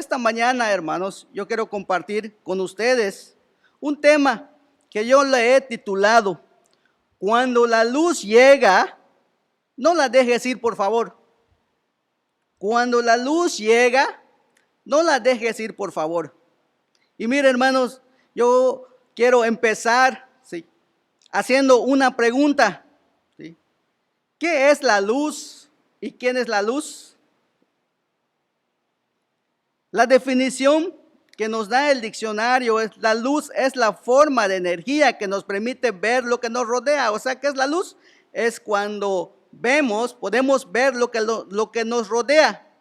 Esta mañana, hermanos, yo quiero compartir con ustedes un tema que yo le he titulado: Cuando la luz llega, no la dejes ir, por favor. Cuando la luz llega, no la dejes ir, por favor. Y mire, hermanos, yo quiero empezar haciendo una pregunta. ¿Sí? ¿Qué es la luz y quién es la luz? La definición que nos da el diccionario es: la luz es la forma de energía que nos permite ver lo que nos rodea. O sea, ¿qué es la luz? Es cuando vemos, podemos ver lo que nos rodea.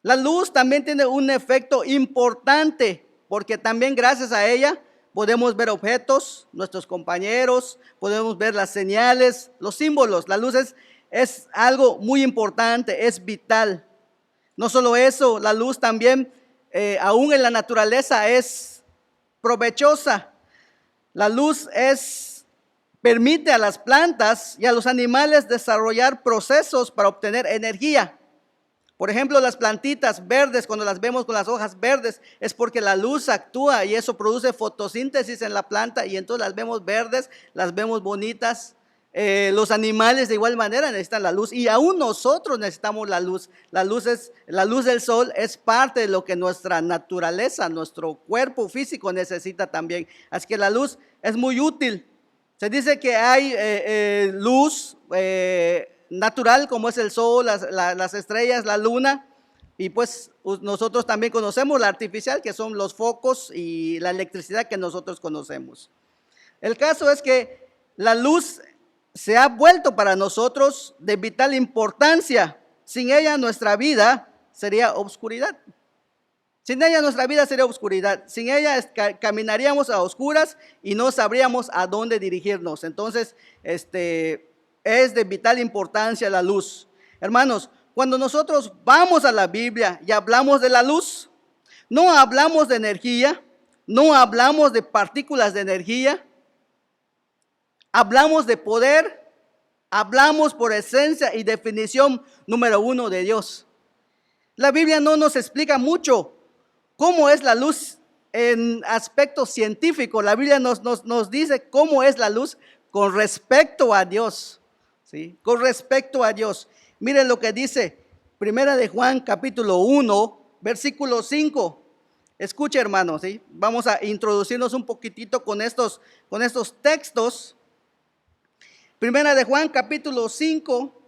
La luz también tiene un efecto importante, porque también gracias a ella podemos ver objetos, nuestros compañeros, podemos ver las señales, los símbolos. La luz es algo muy importante, es vital. No solo eso, la luz también, aún en la naturaleza, es provechosa. La luz permite a las plantas y a los animales desarrollar procesos para obtener energía. Por ejemplo, las plantitas verdes, cuando las vemos con las hojas verdes, es porque la luz actúa y eso produce fotosíntesis en la planta, y entonces las vemos verdes, las vemos bonitas. Los animales de igual manera necesitan la luz, y aún nosotros necesitamos la luz. La luz del sol es parte de lo que nuestra naturaleza, nuestro cuerpo físico necesita también. Así que la luz es muy útil. Se dice que hay luz natural, como es el sol, las estrellas, la luna, y pues nosotros también conocemos la artificial, que son los focos y la electricidad que nosotros conocemos. El caso es que la luz se ha vuelto para nosotros de vital importancia. Sin ella nuestra vida sería oscuridad. Sin ella nuestra vida sería oscuridad. Sin ella caminaríamos a oscuras y no sabríamos a dónde dirigirnos. Entonces, es de vital importancia la luz. Hermanos, cuando nosotros vamos a la Biblia y hablamos de la luz, no hablamos de energía, no hablamos de partículas de energía, hablamos de poder, hablamos por esencia y definición número uno de Dios. La Biblia no nos explica mucho cómo es la luz en aspecto científico. La Biblia nos dice cómo es la luz con respecto a Dios. ¿Sí? Con respecto a Dios. Miren lo que dice Primera de Juan capítulo 1, versículo 5. Escuche, hermanos, ¿sí? Vamos a introducirnos un poquitito con estos textos. Primera de Juan capítulo 5.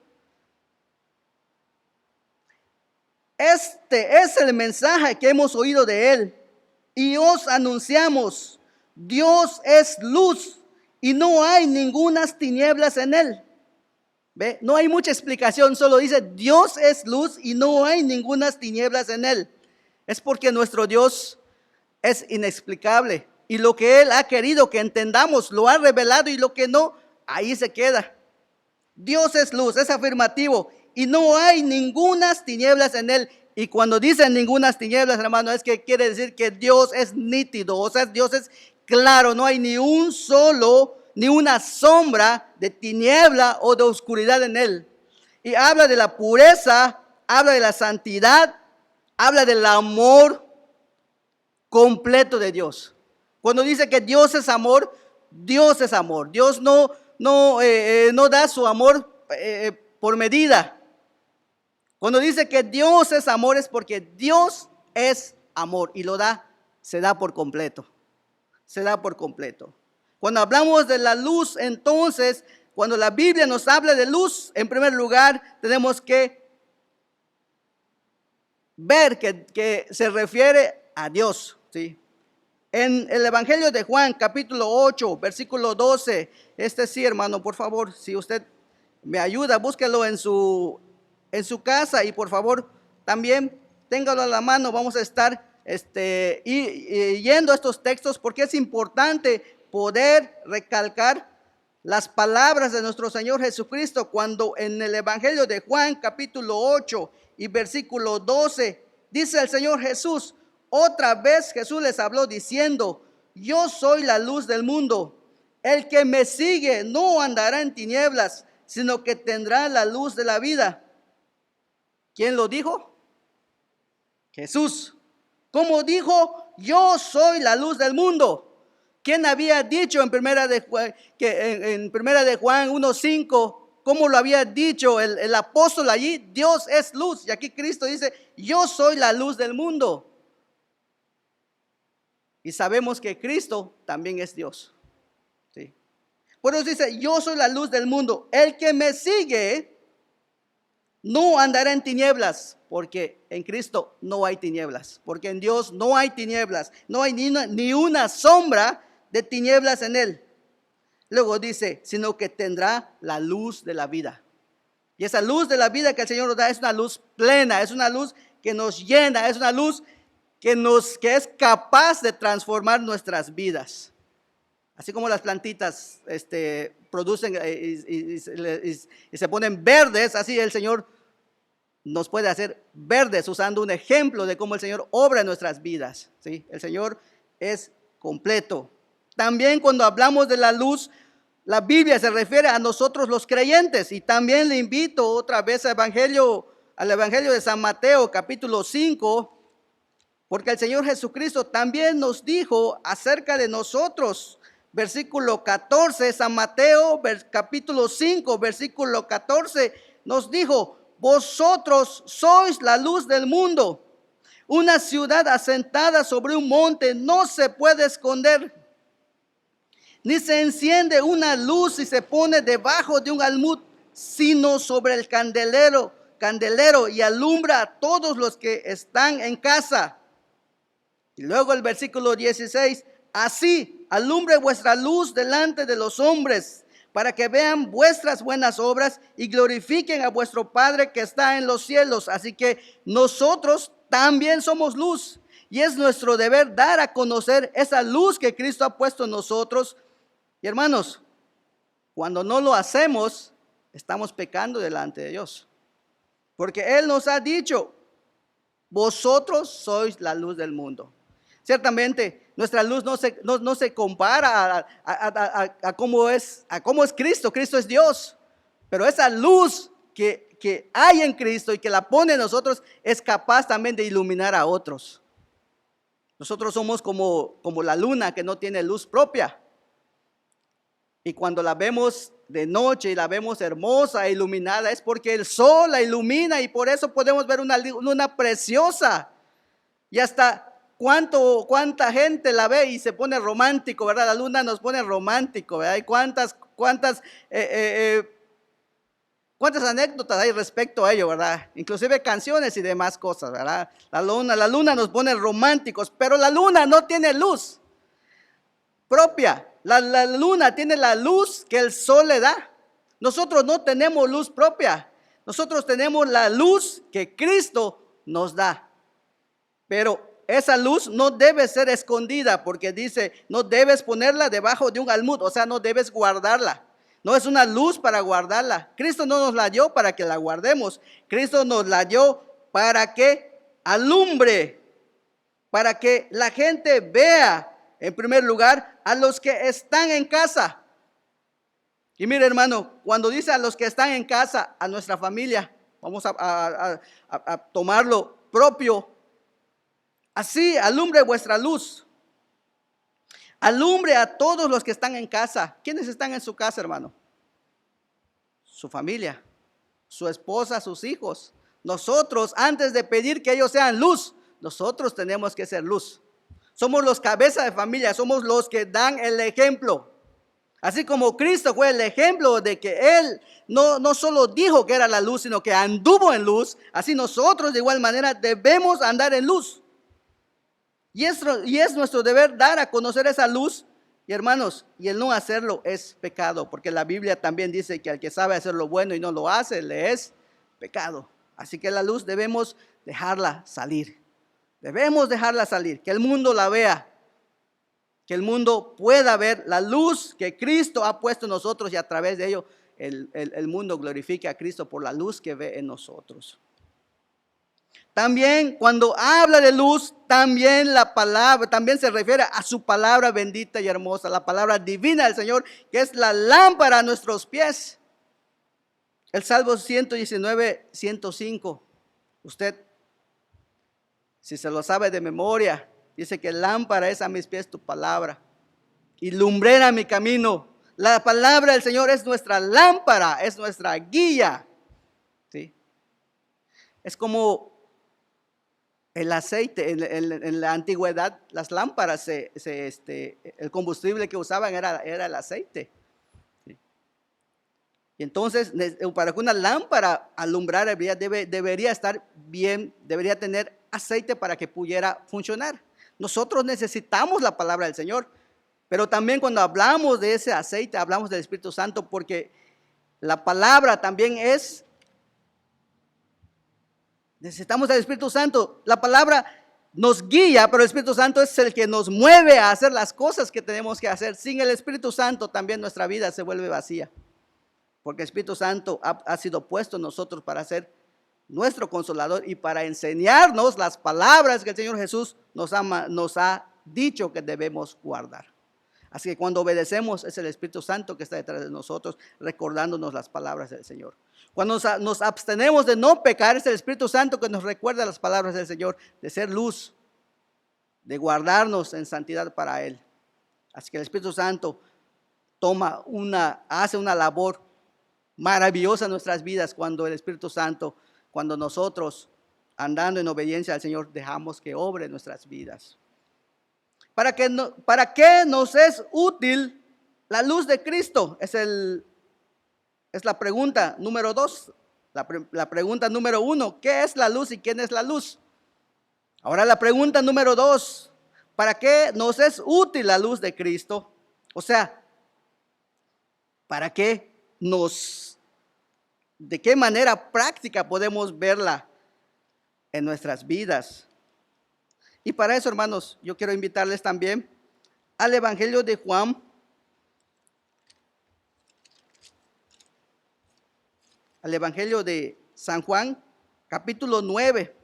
Este es el mensaje que hemos oído de él y os anunciamos: Dios es luz y no hay ningunas tinieblas en él. ¿Ve? No hay mucha explicación, solo dice Dios es luz y no hay ningunas tinieblas en él. Es porque nuestro Dios es inexplicable, y lo que él ha querido que entendamos lo ha revelado, y lo que no, ahí se queda. Dios es luz, es afirmativo, y no hay ningunas tinieblas en él. Y cuando dicen ningunas tinieblas, hermano, es que quiere decir que Dios es nítido, o sea, Dios es claro, no hay ni una sombra de tiniebla o de oscuridad en él. Y habla de la pureza, habla de la santidad, habla del amor completo de Dios. Cuando dice que Dios es amor, Dios es amor. Dios no da su amor por medida. Cuando dice que Dios es amor, es porque Dios es amor y se da por completo. Se da por completo. Cuando hablamos de la luz, entonces, cuando la Biblia nos habla de luz, en primer lugar, tenemos que ver que se refiere a Dios, ¿sí? En el Evangelio de Juan, capítulo 8, versículo 12, sí, hermano, por favor, si usted me ayuda, búsquelo en su casa, y por favor, también téngalo a la mano. Vamos a estar yendo a estos textos, porque es importante poder recalcar las palabras de nuestro Señor Jesucristo, cuando en el Evangelio de Juan capítulo 8 y versículo 12 dice el Señor Jesús: otra vez Jesús les habló diciendo: yo soy la luz del mundo, el que me sigue no andará en tinieblas, sino que tendrá la luz de la vida. ¿Quién lo dijo? Jesús. Como dijo, yo soy la luz del mundo. ¿Quién había dicho en primera de Juan, en primera de Juan 1:5? ¿Cómo lo había dicho el apóstol allí? Dios es luz. Y aquí Cristo dice, yo soy la luz del mundo. Y sabemos que Cristo también es Dios. ¿Sí? Por eso dice, yo soy la luz del mundo. El que me sigue no andará en tinieblas, porque en Cristo no hay tinieblas. Porque en Dios no hay tinieblas. No hay ni una sombra de tinieblas en él. Luego dice, sino que tendrá la luz de la vida. Y esa luz de la vida que el Señor nos da es una luz plena, es una luz que nos llena, es una luz que es capaz de transformar nuestras vidas. Así como las plantitas producen y se ponen verdes, así el Señor nos puede hacer verdes usando un ejemplo de cómo el Señor obra en nuestras vidas. ¿Sí? El Señor es completo. También cuando hablamos de la luz, la Biblia se refiere a nosotros los creyentes. Y también le invito otra vez al Evangelio de San Mateo, capítulo 5, porque el Señor Jesucristo también nos dijo acerca de nosotros. Versículo 14, San Mateo, capítulo 5, versículo 14, nos dijo, vosotros sois la luz del mundo. Una ciudad asentada sobre un monte no se puede esconder, ni se enciende una luz y se pone debajo de un almud, sino sobre el candelero y alumbra a todos los que están en casa. Y luego el versículo 16, así alumbre vuestra luz delante de los hombres, para que vean vuestras buenas obras y glorifiquen a vuestro Padre que está en los cielos. Así que nosotros también somos luz, y es nuestro deber dar a conocer esa luz que Cristo ha puesto en nosotros. Y hermanos, cuando no lo hacemos, estamos pecando delante de Dios. Porque Él nos ha dicho, vosotros sois la luz del mundo. Ciertamente, nuestra luz no se compara a cómo es Cristo. Cristo es Dios. Pero esa luz que hay en Cristo y que la pone en nosotros es capaz también de iluminar a otros. Nosotros somos como la luna que no tiene luz propia. Y cuando la vemos de noche y la vemos hermosa e iluminada, es porque el sol la ilumina, y por eso podemos ver una luna preciosa. Y hasta cuánta gente la ve y se pone romántico, ¿verdad? La luna nos pone romántico, ¿verdad? Y cuántas anécdotas hay respecto a ello, ¿verdad? Inclusive canciones y demás cosas, ¿verdad? La luna nos pone románticos, pero la luna no tiene luz propia. La luna tiene la luz que el sol le da. Nosotros no tenemos luz propia. Nosotros tenemos la luz que Cristo nos da. Pero esa luz no debe ser escondida, porque dice, no debes ponerla debajo de un almud, o sea, no debes guardarla. No es una luz para guardarla. Cristo no nos la dio para que la guardemos. Cristo nos la dio para que alumbre, para que la gente vea, en primer lugar, a los que están en casa. Y mire, hermano, cuando dice a los que están en casa, a nuestra familia, vamos a tomarlo propio. Así alumbre vuestra luz. Alumbre a todos los que están en casa. ¿Quiénes están en su casa, hermano? Su familia, su esposa, sus hijos. Nosotros, antes de pedir que ellos sean luz, nosotros tenemos que ser luz. Somos los cabezas de familia, somos los que dan el ejemplo. Así como Cristo fue el ejemplo de que Él no solo dijo que era la luz, sino que anduvo en luz, así nosotros de igual manera debemos andar en luz. Y es nuestro deber dar a conocer esa luz. Y hermanos, y el no hacerlo es pecado, porque la Biblia también dice que al que sabe hacer lo bueno y no lo hace, le es pecado. Así que la luz debemos dejarla salir. Debemos dejarla salir, que el mundo la vea, que el mundo pueda ver la luz que Cristo ha puesto en nosotros, y a través de ello el mundo glorifique a Cristo por la luz que ve en nosotros. También cuando habla de luz, también se refiere a su palabra bendita y hermosa, la palabra divina del Señor, que es la lámpara a nuestros pies. El Salmo 119, 105. Usted Si se lo sabe de memoria, dice que lámpara es a mis pies tu palabra y lumbrera mi camino. La palabra del Señor es nuestra lámpara, es nuestra guía. ¿Sí? Es como el aceite. En la antigüedad, las lámparas, el combustible que usaban era el aceite. ¿Sí? Y entonces, para que una lámpara alumbrara debería estar bien, debería tener aceite para que pudiera funcionar. Nosotros necesitamos la palabra del Señor, pero también cuando hablamos de ese aceite, hablamos del Espíritu Santo, porque la palabra también es, necesitamos del Espíritu Santo. La palabra nos guía, pero el Espíritu Santo es el que nos mueve a hacer las cosas que tenemos que hacer. Sin el Espíritu Santo también nuestra vida se vuelve vacía, porque el Espíritu Santo ha sido puesto en nosotros para ser nuestro consolador y para enseñarnos las palabras que el Señor Jesús nos ha dicho que debemos guardar. Así que cuando obedecemos, es el Espíritu Santo que está detrás de nosotros, recordándonos las palabras del Señor. Cuando nos abstenemos de no pecar, es el Espíritu Santo que nos recuerda las palabras del Señor, de ser luz, de guardarnos en santidad para Él. Así que el Espíritu Santo hace una labor maravillosa en nuestras vidas cuando el Espíritu Santo, cuando nosotros, andando en obediencia al Señor, dejamos que obre en nuestras vidas. ¿Para qué nos es útil la luz de Cristo? Es la pregunta número 2. La pregunta número 1, ¿qué es la luz y quién es la luz? Ahora la pregunta número 2, ¿para qué nos es útil la luz de Cristo? O sea, ¿de qué manera práctica podemos verla en nuestras vidas? Y para eso, hermanos, yo quiero invitarles también al Evangelio de Juan, al Evangelio de San Juan, capítulo 9.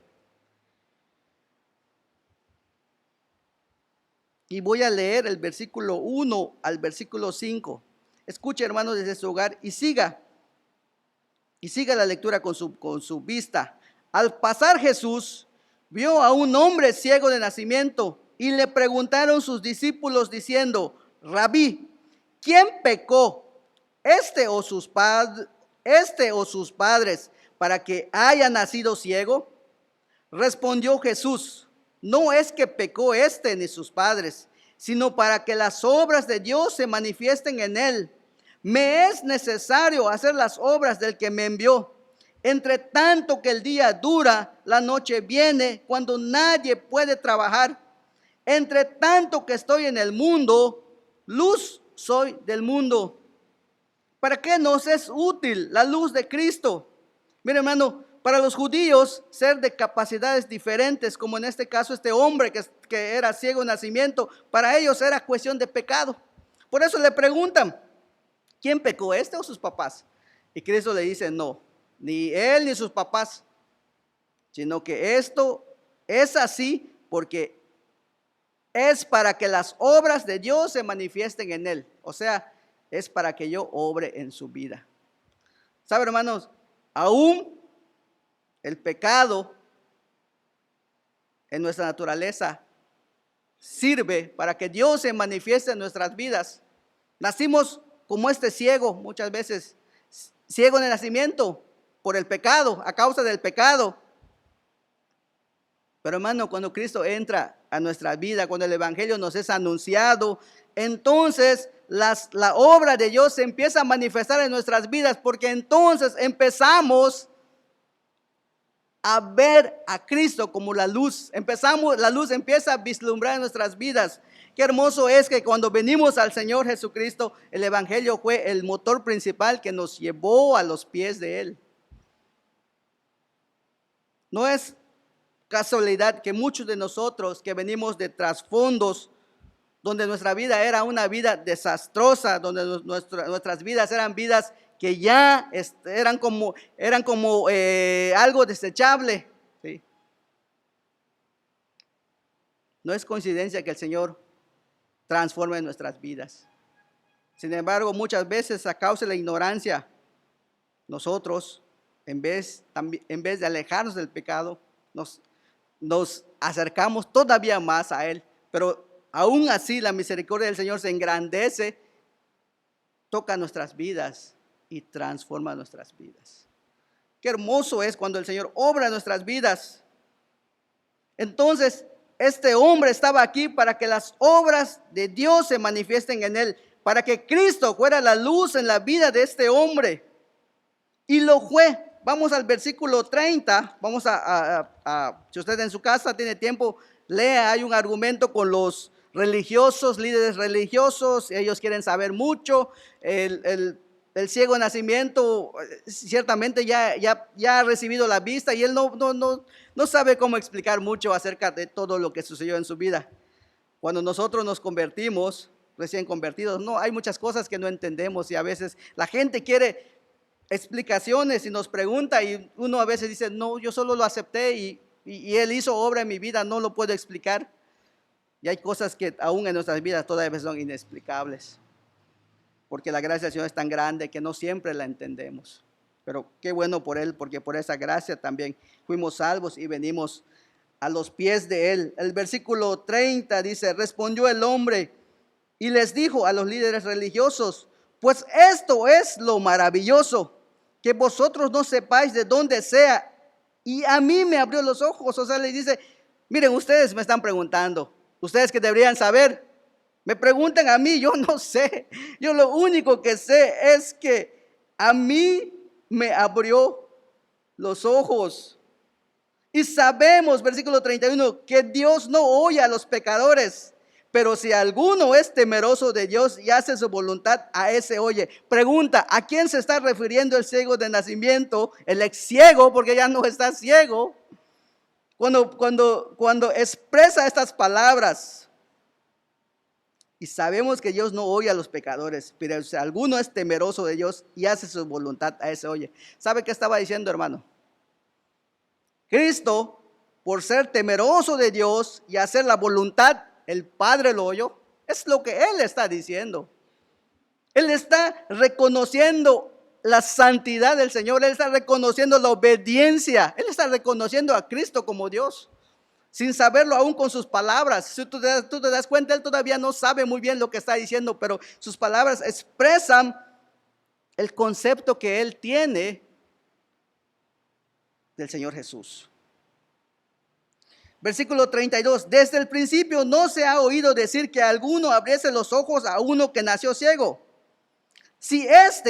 Y voy a leer el versículo 1 al versículo 5. Escuche, hermanos, desde su hogar y siga la lectura con su vista. Al pasar Jesús vio a un hombre ciego de nacimiento y le preguntaron sus discípulos diciendo: Rabí, ¿quién pecó, este o sus padres, para que haya nacido ciego? Respondió Jesús: no es que pecó este ni sus padres, sino para que las obras de Dios se manifiesten en él. Me es necesario hacer las obras del que me envió. Entre tanto que el día dura, la noche viene cuando nadie puede trabajar. Entre tanto que estoy en el mundo, luz soy del mundo. ¿Para qué nos es útil la luz de Cristo? Mire, hermano, para los judíos ser de capacidades diferentes, como en este caso este hombre que era ciego de nacimiento, para ellos era cuestión de pecado. Por eso le preguntan: ¿quién pecó, este o sus papás? Y Cristo le dice: no, ni él ni sus papás, sino que esto es así porque es para que las obras de Dios se manifiesten en él. O sea, es para que yo obre en su vida. ¿Sabe, hermanos? Aún el pecado en nuestra naturaleza sirve para que Dios se manifieste en nuestras vidas. Nacimos como este ciego, muchas veces ciego de nacimiento por el pecado, a causa del pecado. Pero, hermano, cuando Cristo entra a nuestra vida, cuando el Evangelio nos es anunciado, entonces la obra de Dios se empieza a manifestar en nuestras vidas, porque entonces empezamos a ver a Cristo como la luz. La luz empieza a vislumbrar en nuestras vidas. Qué hermoso es que cuando venimos al Señor Jesucristo, el Evangelio fue el motor principal que nos llevó a los pies de Él. No es casualidad que muchos de nosotros que venimos de trasfondos donde nuestra vida era una vida desastrosa, donde nuestras vidas eran vidas que ya eran como algo desechable, ¿sí? No es coincidencia que el Señor transforme nuestras vidas. Sin embargo, muchas veces a causa de la ignorancia, nosotros, en vez de alejarnos del pecado, nos nos acercamos todavía más a Él. Pero aún así la misericordia del Señor se engrandece, toca nuestras vidas y transforma nuestras vidas. Qué hermoso es cuando el Señor obra en nuestras vidas. Entonces, este hombre estaba aquí para que las obras de Dios se manifiesten en él, para que Cristo fuera la luz en la vida de este hombre. Y lo fue. Vamos al versículo 30. Vamos si usted en su casa tiene tiempo, lea. Hay un argumento con los religiosos, líderes religiosos. Ellos quieren saber mucho. El ciego de nacimiento ciertamente ya ha recibido la vista y él no sabe cómo explicar mucho acerca de todo lo que sucedió en su vida. Cuando nosotros nos convertimos, recién convertidos, no, hay muchas cosas que no entendemos y a veces la gente quiere explicaciones y nos pregunta y uno a veces dice, no, yo solo lo acepté y Él hizo obra en mi vida, no lo puedo explicar. Y hay cosas que aún en nuestras vidas todavía son inexplicables, porque la gracia del Señor es tan grande que no siempre la entendemos. Pero qué bueno por Él, porque por esa gracia también fuimos salvos y venimos a los pies de Él. El versículo 30 dice, respondió el hombre y les dijo a los líderes religiosos, pues esto es lo maravilloso, que vosotros no sepáis de dónde sea, y a mí me abrió los ojos. O sea, le dice, miren, ustedes me están preguntando, ustedes que deberían saber, me preguntan a mí, yo no sé. Yo lo único que sé es que a mí me abrió los ojos. Y sabemos, versículo 31, que Dios no oye a los pecadores, pero si alguno es temeroso de Dios y hace su voluntad, a ese oye. Pregunta, ¿a quién se está refiriendo el ciego de nacimiento? El ex ciego, porque ya no está ciego. Cuando expresa estas palabras, y sabemos que Dios no oye a los pecadores, pero si alguno es temeroso de Dios y hace su voluntad, a ese oye. ¿Sabe qué estaba diciendo, hermano? Cristo, por ser temeroso de Dios y hacer la voluntad, el Padre lo oyó. Es lo que Él está diciendo. Él está reconociendo la santidad del Señor. Él está reconociendo la obediencia. Él está reconociendo a Cristo como Dios, sin saberlo aún con sus palabras. Si tú te das cuenta, Él todavía no sabe muy bien lo que está diciendo, pero sus palabras expresan el concepto que Él tiene del Señor Jesús. Versículo 32, desde el principio no se ha oído decir que alguno abriese los ojos a uno que nació ciego. Si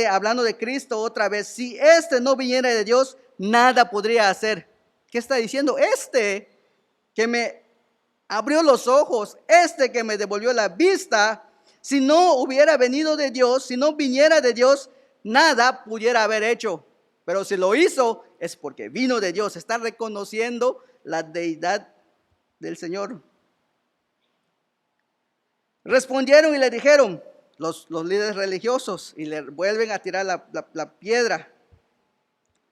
hablando de Cristo otra vez, si no viniera de Dios, nada podría hacer. ¿Qué está diciendo? Que me abrió los ojos, que me devolvió la vista, si no hubiera venido de Dios, si no viniera de Dios, nada pudiera haber hecho. Pero si lo hizo, es porque vino de Dios. Está reconociendo la deidad del Señor. Respondieron y le dijeron los líderes religiosos, y le vuelven a tirar la piedra.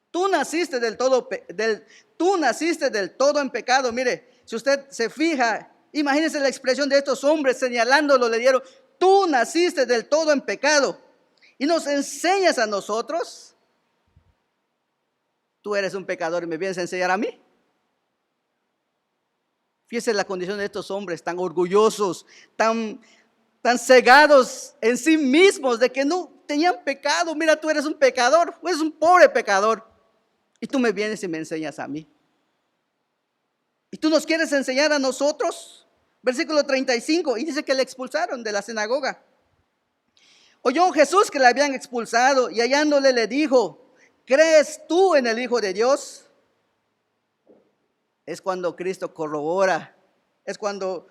Tú naciste del todo en pecado. Mire, si usted se fija, imagínese la expresión de estos hombres señalándolo, le dieron, tú naciste del todo en pecado y nos enseñas a nosotros. Tú eres un pecador y me vienes a enseñar a mí. Fíjese la condición de estos hombres tan orgullosos, tan cegados en sí mismos de que no tenían pecado. Mira, tú eres un pecador, eres un pobre pecador y tú me vienes y me enseñas a mí. ¿Y tú nos quieres enseñar a nosotros? Versículo 35, y dice que le expulsaron de la sinagoga. Oyó Jesús que le habían expulsado y hallándole le dijo, ¿crees tú en el Hijo de Dios? Es cuando Cristo corrobora, es cuando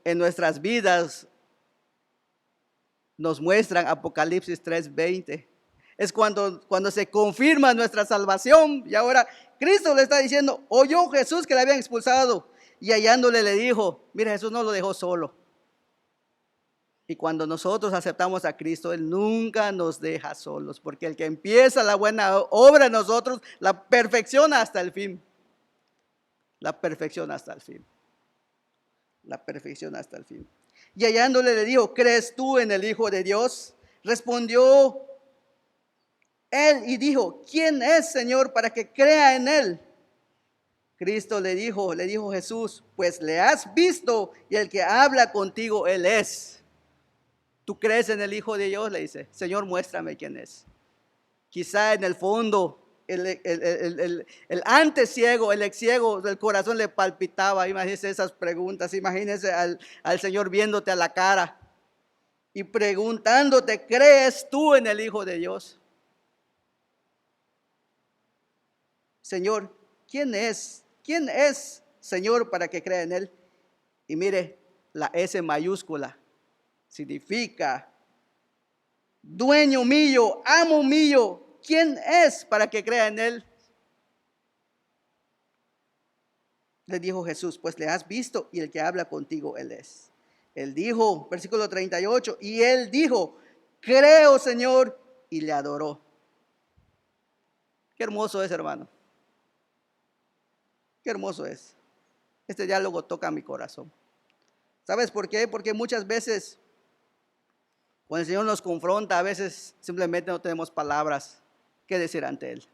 en nuestras vidas nos muestran Apocalipsis 3:20. Es cuando se confirma nuestra salvación. Y ahora Cristo le está diciendo, oyó Jesús que le habían expulsado y hallándole le dijo, mira, Jesús no lo dejó solo. Y cuando nosotros aceptamos a Cristo, Él nunca nos deja solos, porque el que empieza la buena obra en nosotros, la perfecciona hasta el fin. La perfección hasta el fin. La perfección hasta el fin. Y hallándole le dijo, ¿crees tú en el Hijo de Dios? Respondió él y dijo, ¿quién es, Señor, para que crea en él? Cristo le dijo Jesús, pues le has visto y el que habla contigo, Él es. ¿Tú crees en el Hijo de Dios? Le dice, Señor, muéstrame quién es. Quizá en el fondo, el antes ciego, el ex ciego del corazón le palpitaba. Imagínese esas preguntas, imagínese al Señor viéndote a la cara y preguntándote, ¿crees tú en el Hijo de Dios? Señor, ¿quién es? ¿Quién es, Señor, para que crea en Él? Y mire, la S mayúscula significa dueño mío, amo mío. ¿Quién es para que crea en Él? Le dijo Jesús, pues le has visto y el que habla contigo, Él es. Él dijo, versículo 38, y Él dijo, creo, Señor, y le adoró. Qué hermoso es, hermano. Qué hermoso es. Este diálogo toca mi corazón. ¿Sabes por qué? Porque muchas veces, cuando el Señor nos confronta, a veces simplemente no tenemos palabras que decir ante Él.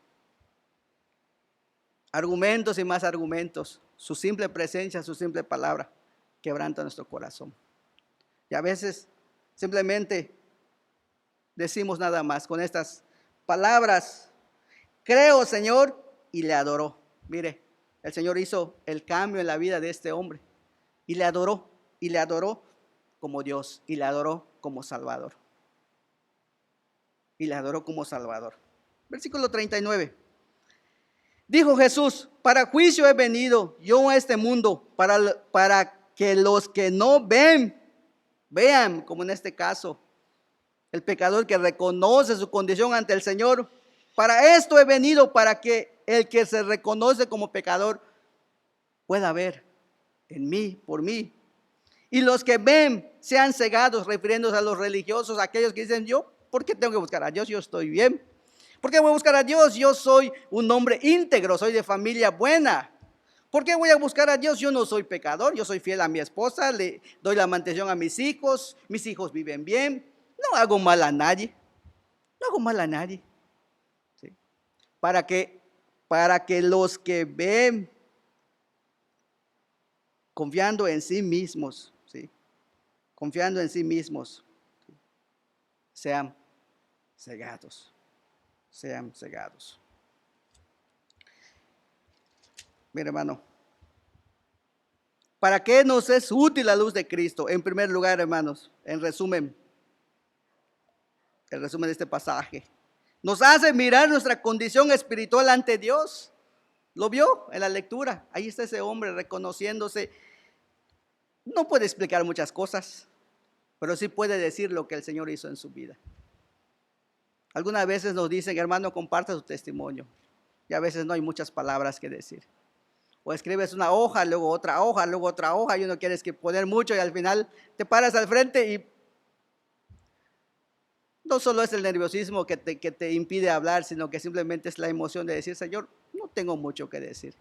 Argumentos y más argumentos. Su simple presencia, su simple palabra, quebranta nuestro corazón. Y a veces simplemente decimos nada más con estas palabras. Creo, Señor, y le adoró. Mire, el Señor hizo el cambio en la vida de este hombre. Y le adoró como Dios. Y le adoró como Salvador. Y le adoró como Salvador. Versículo 39. Dijo Jesús, para juicio he venido yo a este mundo, para que los que no ven, vean, como en este caso, el pecador que reconoce su condición ante el Señor. Para esto he venido, para que el que se reconoce como pecador pueda ver en mí, por mí. Y los que ven sean cegados, refiriéndose a los religiosos, aquellos que dicen, yo, ¿por qué tengo que buscar a Dios? Yo estoy bien. ¿Por qué voy a buscar a Dios? Yo soy un hombre íntegro, soy de familia buena. ¿Por qué voy a buscar a Dios? Yo no soy pecador, yo soy fiel a mi esposa, le doy la mantención a mis hijos viven bien, no hago mal a nadie, no hago mal a nadie. ¿Sí? Para que los que ven confiando en sí mismos, ¿sí? Confiando en sí mismos, ¿sí? Sean cegados. Sean cegados. Mira, hermano, ¿para qué nos es útil la luz de Cristo? En primer lugar, hermanos, el resumen de este pasaje, nos hace mirar nuestra condición espiritual ante Dios. ¿Lo vio en la lectura? Ahí está ese hombre reconociéndose. No puede explicar muchas cosas, pero sí puede decir lo que el Señor hizo en su vida. Algunas veces nos dicen, hermano, comparte su testimonio. Y a veces no hay muchas palabras que decir. O escribes una hoja, luego otra hoja, luego otra hoja, y uno quieres que poner mucho y al final te paras al frente y no solo es el nerviosismo que te impide hablar, sino que simplemente es la emoción de decir, Señor, no tengo mucho que decir.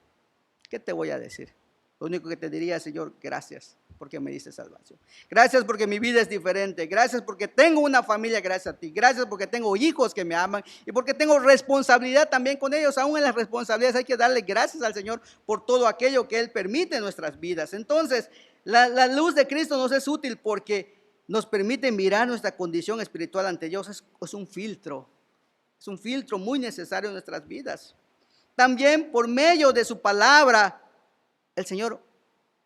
¿Qué te voy a decir? Lo único que te diría, Señor, gracias porque me diste salvación. Gracias porque mi vida es diferente. Gracias porque tengo una familia gracias a ti. Gracias porque tengo hijos que me aman y porque tengo responsabilidad también con ellos. Aún en las responsabilidades hay que darle gracias al Señor por todo aquello que Él permite en nuestras vidas. Entonces, la luz de Cristo nos es útil porque nos permite mirar nuestra condición espiritual ante Dios. Es un filtro muy necesario en nuestras vidas. También por medio de su palabra, el Señor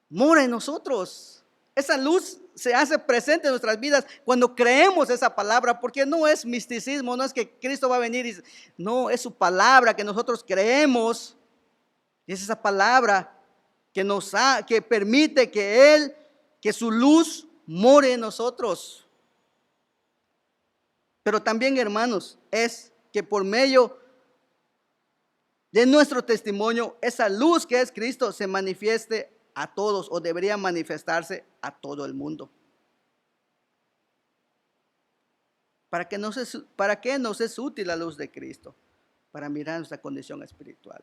mora en nosotros. Esa luz se hace presente en nuestras vidas cuando creemos esa palabra, porque no es misticismo, no es que Cristo va a venir y no, es su palabra que nosotros creemos. Y es esa palabra que permite que su luz more en nosotros. Pero también, hermanos, es que por medio de nuestro testimonio, esa luz que es Cristo se manifieste a todos, o debería manifestarse a todo el mundo. ¿Para qué nos es útil la luz de Cristo? Para mirar nuestra condición espiritual.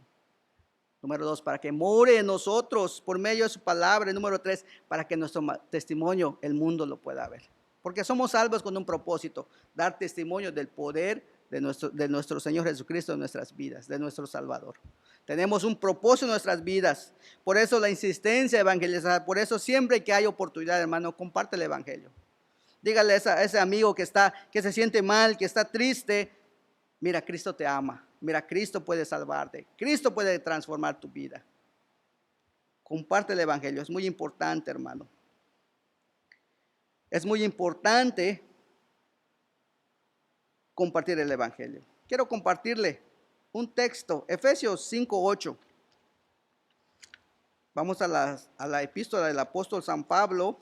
Número 2, para que more en nosotros por medio de su palabra. Y número 3, para que nuestro testimonio el mundo lo pueda ver. Porque somos salvos con un propósito, dar testimonio del poder de nuestro Señor Jesucristo en nuestras vidas, de nuestro Salvador. Tenemos un propósito en nuestras vidas. Por eso la insistencia de evangelizar. Por eso siempre que hay oportunidad, hermano, comparte el evangelio. Dígale a ese amigo que se siente mal, que está triste, mira, Cristo te ama. Mira, Cristo puede salvarte. Cristo puede transformar tu vida. Comparte el evangelio. Es muy importante, hermano. Es muy importante compartir el evangelio. Quiero compartirle un texto, Efesios 5:8. Vamos a la epístola del apóstol San Pablo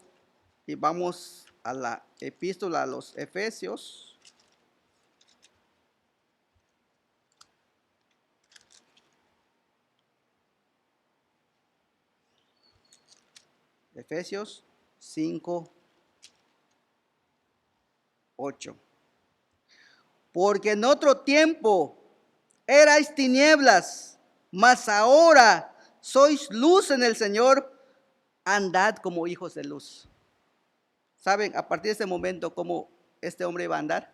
y vamos a la epístola a los Efesios. Efesios 5:8. Porque en otro tiempo erais tinieblas, mas ahora sois luz en el Señor, andad como hijos de luz. ¿Saben a partir de ese momento cómo este hombre iba a andar?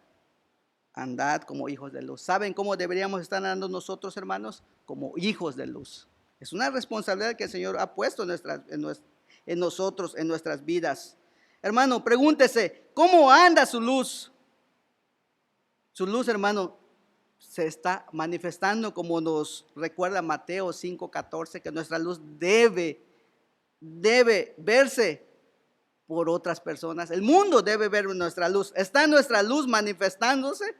Andad como hijos de luz. ¿Saben cómo deberíamos estar andando nosotros, hermanos? Como hijos de luz. Es una responsabilidad que el Señor ha puesto en nosotros, en nuestras vidas. Hermano, pregúntese, ¿cómo anda su luz? Su luz, hermano, se está manifestando como nos recuerda Mateo 5:14, que nuestra luz debe verse por otras personas. El mundo debe ver nuestra luz. ¿Está nuestra luz manifestándose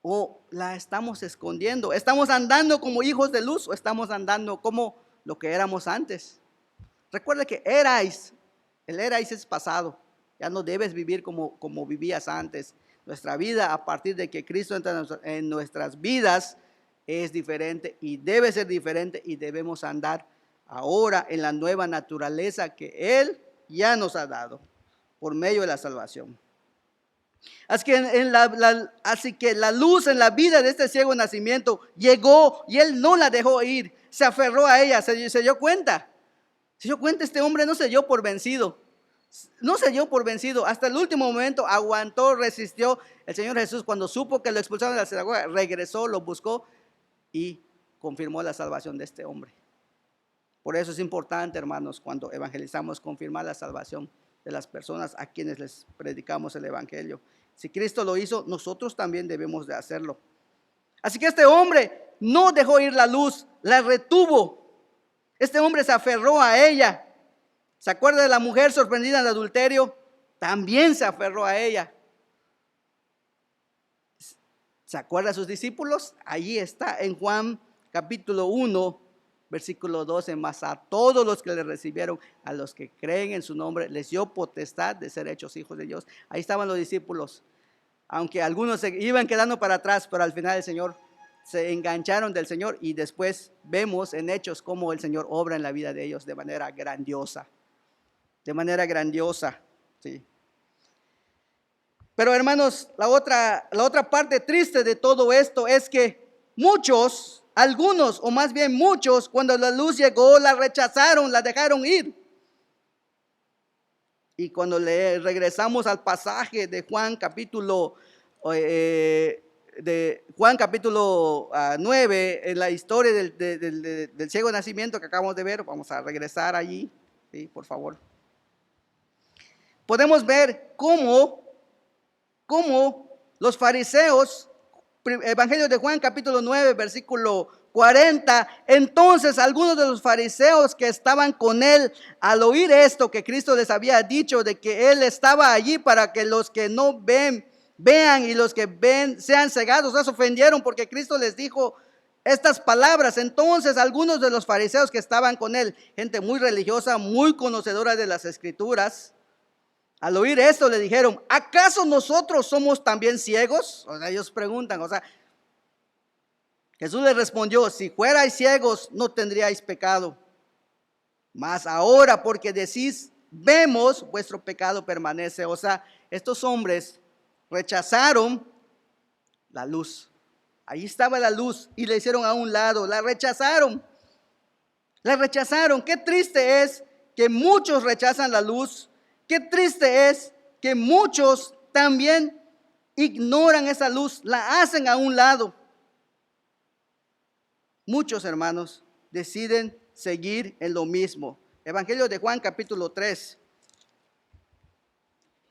o la estamos escondiendo? ¿Estamos andando como hijos de luz o estamos andando como lo que éramos antes? Recuerda que el erais es pasado. Ya no debes vivir como vivías antes. Nuestra vida a partir de que Cristo entra en nuestras vidas es diferente y debe ser diferente, y debemos andar ahora en la nueva naturaleza que Él ya nos ha dado por medio de la salvación. Así que la luz en la vida de este ciego nacimiento llegó y él no la dejó ir, se aferró a ella, se dio cuenta. Este hombre no se dio por vencido. No se dio por vencido, hasta el último momento aguantó, resistió. El Señor Jesús, cuando supo que lo expulsaron de la sinagoga, regresó, lo buscó y confirmó la salvación de este hombre. Por eso es importante, hermanos, cuando evangelizamos, confirmar la salvación de las personas a quienes les predicamos el evangelio. Si Cristo lo hizo, nosotros también debemos de hacerlo. Así que este hombre no dejó ir la luz, la retuvo. Este hombre se aferró a ella. ¿Se acuerda de la mujer sorprendida en el adulterio? También se aferró a ella. ¿Se acuerda de sus discípulos? Allí está en Juan capítulo 1, versículo 12. Mas a todos los que le recibieron, a los que creen en su nombre, les dio potestad de ser hechos hijos de Dios. Ahí estaban los discípulos. Aunque algunos se iban quedando para atrás, pero al final el Señor se engancharon del Señor, y después vemos en Hechos cómo el Señor obra en la vida de ellos de manera grandiosa. De manera grandiosa, sí. Pero hermanos, la otra parte triste de todo esto es que muchos, algunos o más bien muchos, cuando la luz llegó, la rechazaron, la dejaron ir. Y cuando le regresamos al pasaje de Juan capítulo 9, en la historia del ciego nacimiento que acabamos de ver, vamos a regresar allí, ¿sí? Por favor. Podemos ver cómo los fariseos, Evangelio de Juan capítulo 9, versículo 40, entonces algunos de los fariseos que estaban con él, al oír esto que Cristo les había dicho, de que él estaba allí para que los que no ven, vean, y los que ven sean cegados, se ofendieron porque Cristo les dijo estas palabras. Entonces algunos de los fariseos que estaban con él, gente muy religiosa, muy conocedora de las escrituras, al oír esto le dijeron: ¿acaso nosotros somos también ciegos? O sea, ellos preguntan, Jesús les respondió: si fuerais ciegos no tendríais pecado, mas ahora porque decís vemos, vuestro pecado permanece. O sea, estos hombres rechazaron la luz. Ahí estaba la luz y la hicieron a un lado, la rechazaron. Qué triste es que muchos rechazan la luz. Qué triste es que muchos también ignoran esa luz, la hacen a un lado. muchos hermanos deciden seguir en lo mismo. Evangelio de Juan capítulo 3.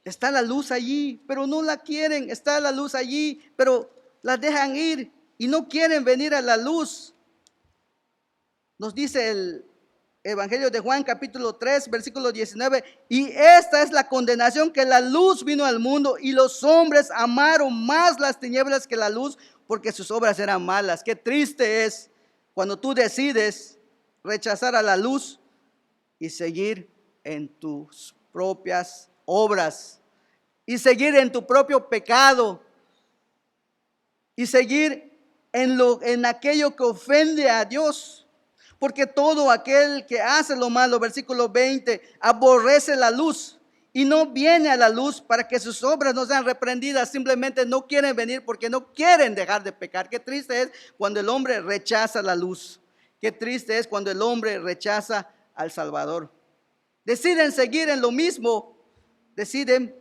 Está la luz allí, pero no la quieren. Está la luz allí, pero la dejan ir y no quieren venir a la luz. Nos dice el Evangelio de Juan capítulo 3 versículo 19, y esta es la condenación, que la luz vino al mundo y los hombres amaron más las tinieblas que la luz, porque sus obras eran malas. Qué triste es cuando tú decides rechazar a la luz y seguir en tus propias obras, y seguir en tu propio pecado, y seguir en aquello que ofende a Dios. Porque todo aquel que hace lo malo, versículo 20, aborrece la luz y no viene a la luz para que sus obras no sean reprendidas. Simplemente no quieren venir porque no quieren dejar de pecar. Qué triste es cuando el hombre rechaza la luz. Qué triste es cuando el hombre rechaza al Salvador. Deciden seguir en lo mismo, deciden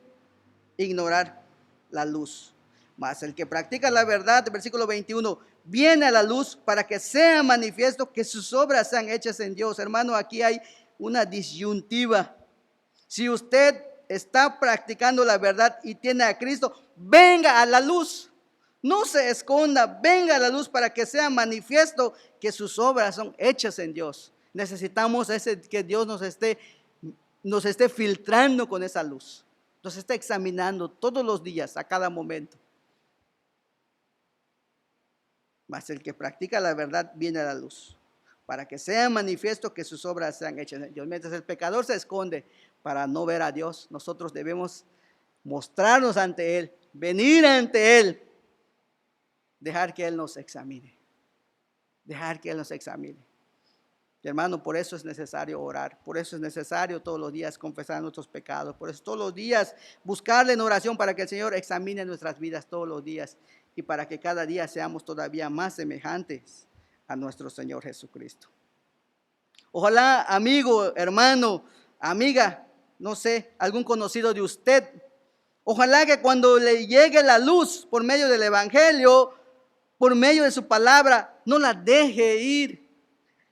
ignorar la luz. Mas el que practica la verdad, versículo 21, viene a la luz para que sea manifiesto que sus obras sean hechas en Dios. Hermano, aquí hay una disyuntiva. Si usted está practicando la verdad y tiene a Cristo, venga a la luz. No se esconda, venga a la luz para que sea manifiesto que sus obras son hechas en Dios. Necesitamos que Dios nos esté filtrando con esa luz. Nos está examinando todos los días, a cada momento. Mas el que practica la verdad viene a la luz, para que sea manifiesto que sus obras sean hechas en Dios. Mientras el pecador se esconde para no ver a Dios, nosotros debemos mostrarnos ante Él, venir ante Él, dejar que Él nos examine. Dejar que Él nos examine. Y hermano, por eso es necesario orar, por eso es necesario todos los días confesar nuestros pecados, por eso todos los días buscarle en oración para que el Señor examine nuestras vidas todos los días y para que cada día seamos todavía más semejantes a nuestro Señor Jesucristo. Ojalá, amigo, hermano, amiga, no sé, algún conocido de usted, ojalá que cuando le llegue la luz por medio del Evangelio, por medio de su palabra, no la deje ir.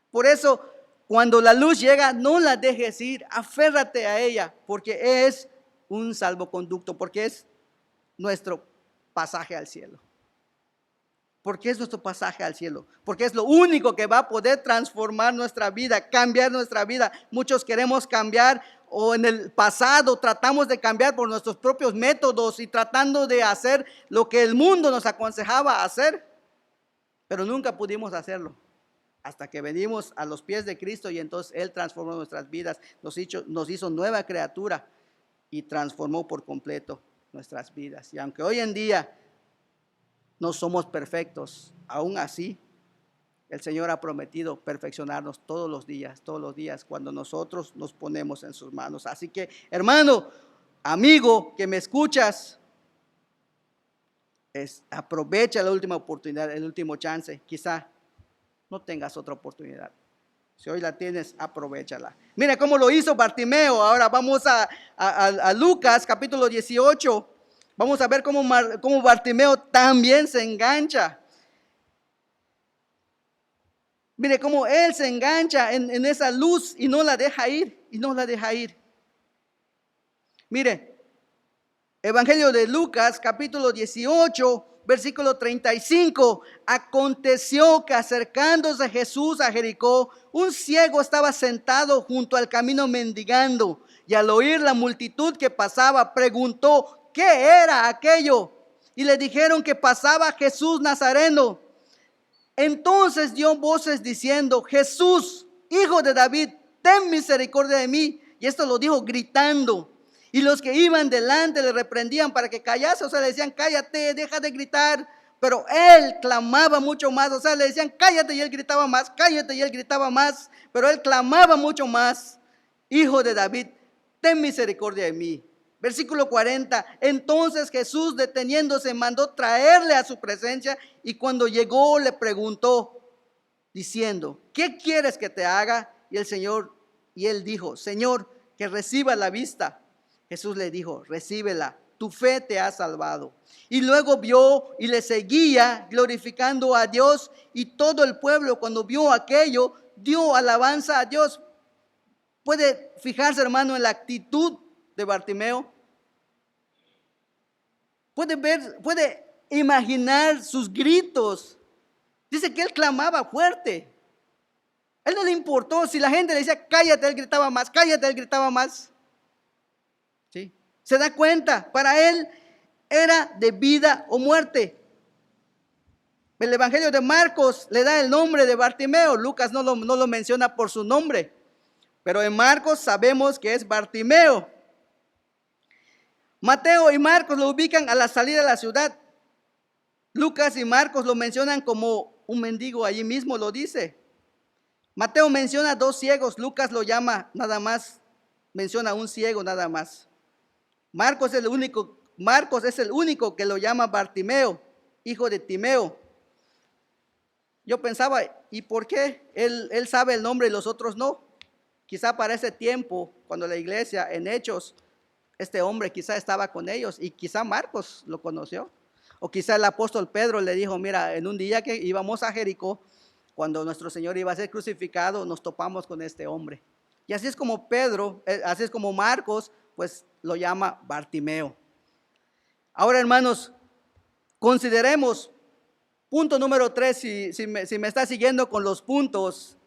Por eso, cuando la luz llega, no la dejes ir, aférrate a ella, porque es un salvoconducto, porque es nuestro pasaje al cielo. Porque es nuestro pasaje al cielo, porque es lo único que va a poder transformar nuestra vida, cambiar nuestra vida. Muchos queremos cambiar, o en el pasado tratamos de cambiar por nuestros propios métodos y tratando de hacer lo que el mundo nos aconsejaba hacer, pero nunca pudimos hacerlo. Hasta que venimos a los pies de Cristo y entonces Él transformó nuestras vidas, nos hizo nueva criatura y transformó por completo nuestras vidas. Y aunque hoy en día no somos perfectos, aún así el Señor ha prometido perfeccionarnos todos los días cuando nosotros nos ponemos en sus manos. Así que, hermano, amigo que me escuchas, aprovecha la última oportunidad, el último chance. Quizá no tengas otra oportunidad. Si hoy la tienes, aprovéchala. Mira cómo lo hizo Bartimeo. Ahora vamos a Lucas capítulo 18. Vamos a ver cómo Bartimeo también se engancha. Mire cómo él se engancha en esa luz y no la deja ir. Mire, Evangelio de Lucas capítulo 18. Versículo 35, aconteció que acercándose Jesús a Jericó, un ciego estaba sentado junto al camino mendigando, y al oír la multitud que pasaba, preguntó, ¿qué era aquello? Y le dijeron que pasaba Jesús Nazareno. Entonces dio voces diciendo, Jesús, hijo de David, ten misericordia de mí. Y esto lo dijo gritando. Y los que iban delante le reprendían para que callase, o sea, le decían, cállate, deja de gritar. Pero él clamaba mucho más, o sea, le decían, cállate, y él gritaba más, cállate, y él gritaba más. Pero él clamaba mucho más, Hijo de David, ten misericordia de mí. Versículo 40, entonces Jesús, deteniéndose, mandó traerle a su presencia, y cuando llegó le preguntó, diciendo, ¿qué quieres que te haga? Y él dijo, Señor, que reciba la vista. Jesús le dijo, recíbela, tu fe te ha salvado. Y luego vio y le seguía glorificando a Dios, y todo el pueblo cuando vio aquello dio alabanza a Dios. Puede fijarse, hermano, en la actitud de Bartimeo. Puede imaginar sus gritos. Dice que él clamaba fuerte. A él no le importó si la gente le decía cállate, él gritaba más, cállate, él gritaba más. ¿Sí? Se da cuenta, para él era de vida o muerte. El Evangelio de Marcos le da el nombre de Bartimeo. Lucas no lo menciona por su nombre, pero en Marcos sabemos que es Bartimeo. Mateo y Marcos lo ubican a la salida de la ciudad. Lucas y Marcos lo mencionan como un mendigo, allí mismo lo dice. Mateo menciona 2 ciegos, Lucas lo llama nada más, menciona un ciego nada más. Marcos es el único que lo llama Bartimeo, hijo de Timeo. Yo pensaba, ¿y por qué él sabe el nombre y los otros no? Quizá para ese tiempo, cuando la iglesia en Hechos, este hombre quizá estaba con ellos y quizá Marcos lo conoció. O quizá el apóstol Pedro le dijo, mira, en un día que íbamos a Jericó, cuando nuestro Señor iba a ser crucificado, nos topamos con este hombre. Y así es como así es como Marcos, pues lo llama Bartimeo. Ahora, hermanos, consideremos punto número 3, si me está siguiendo con los puntos,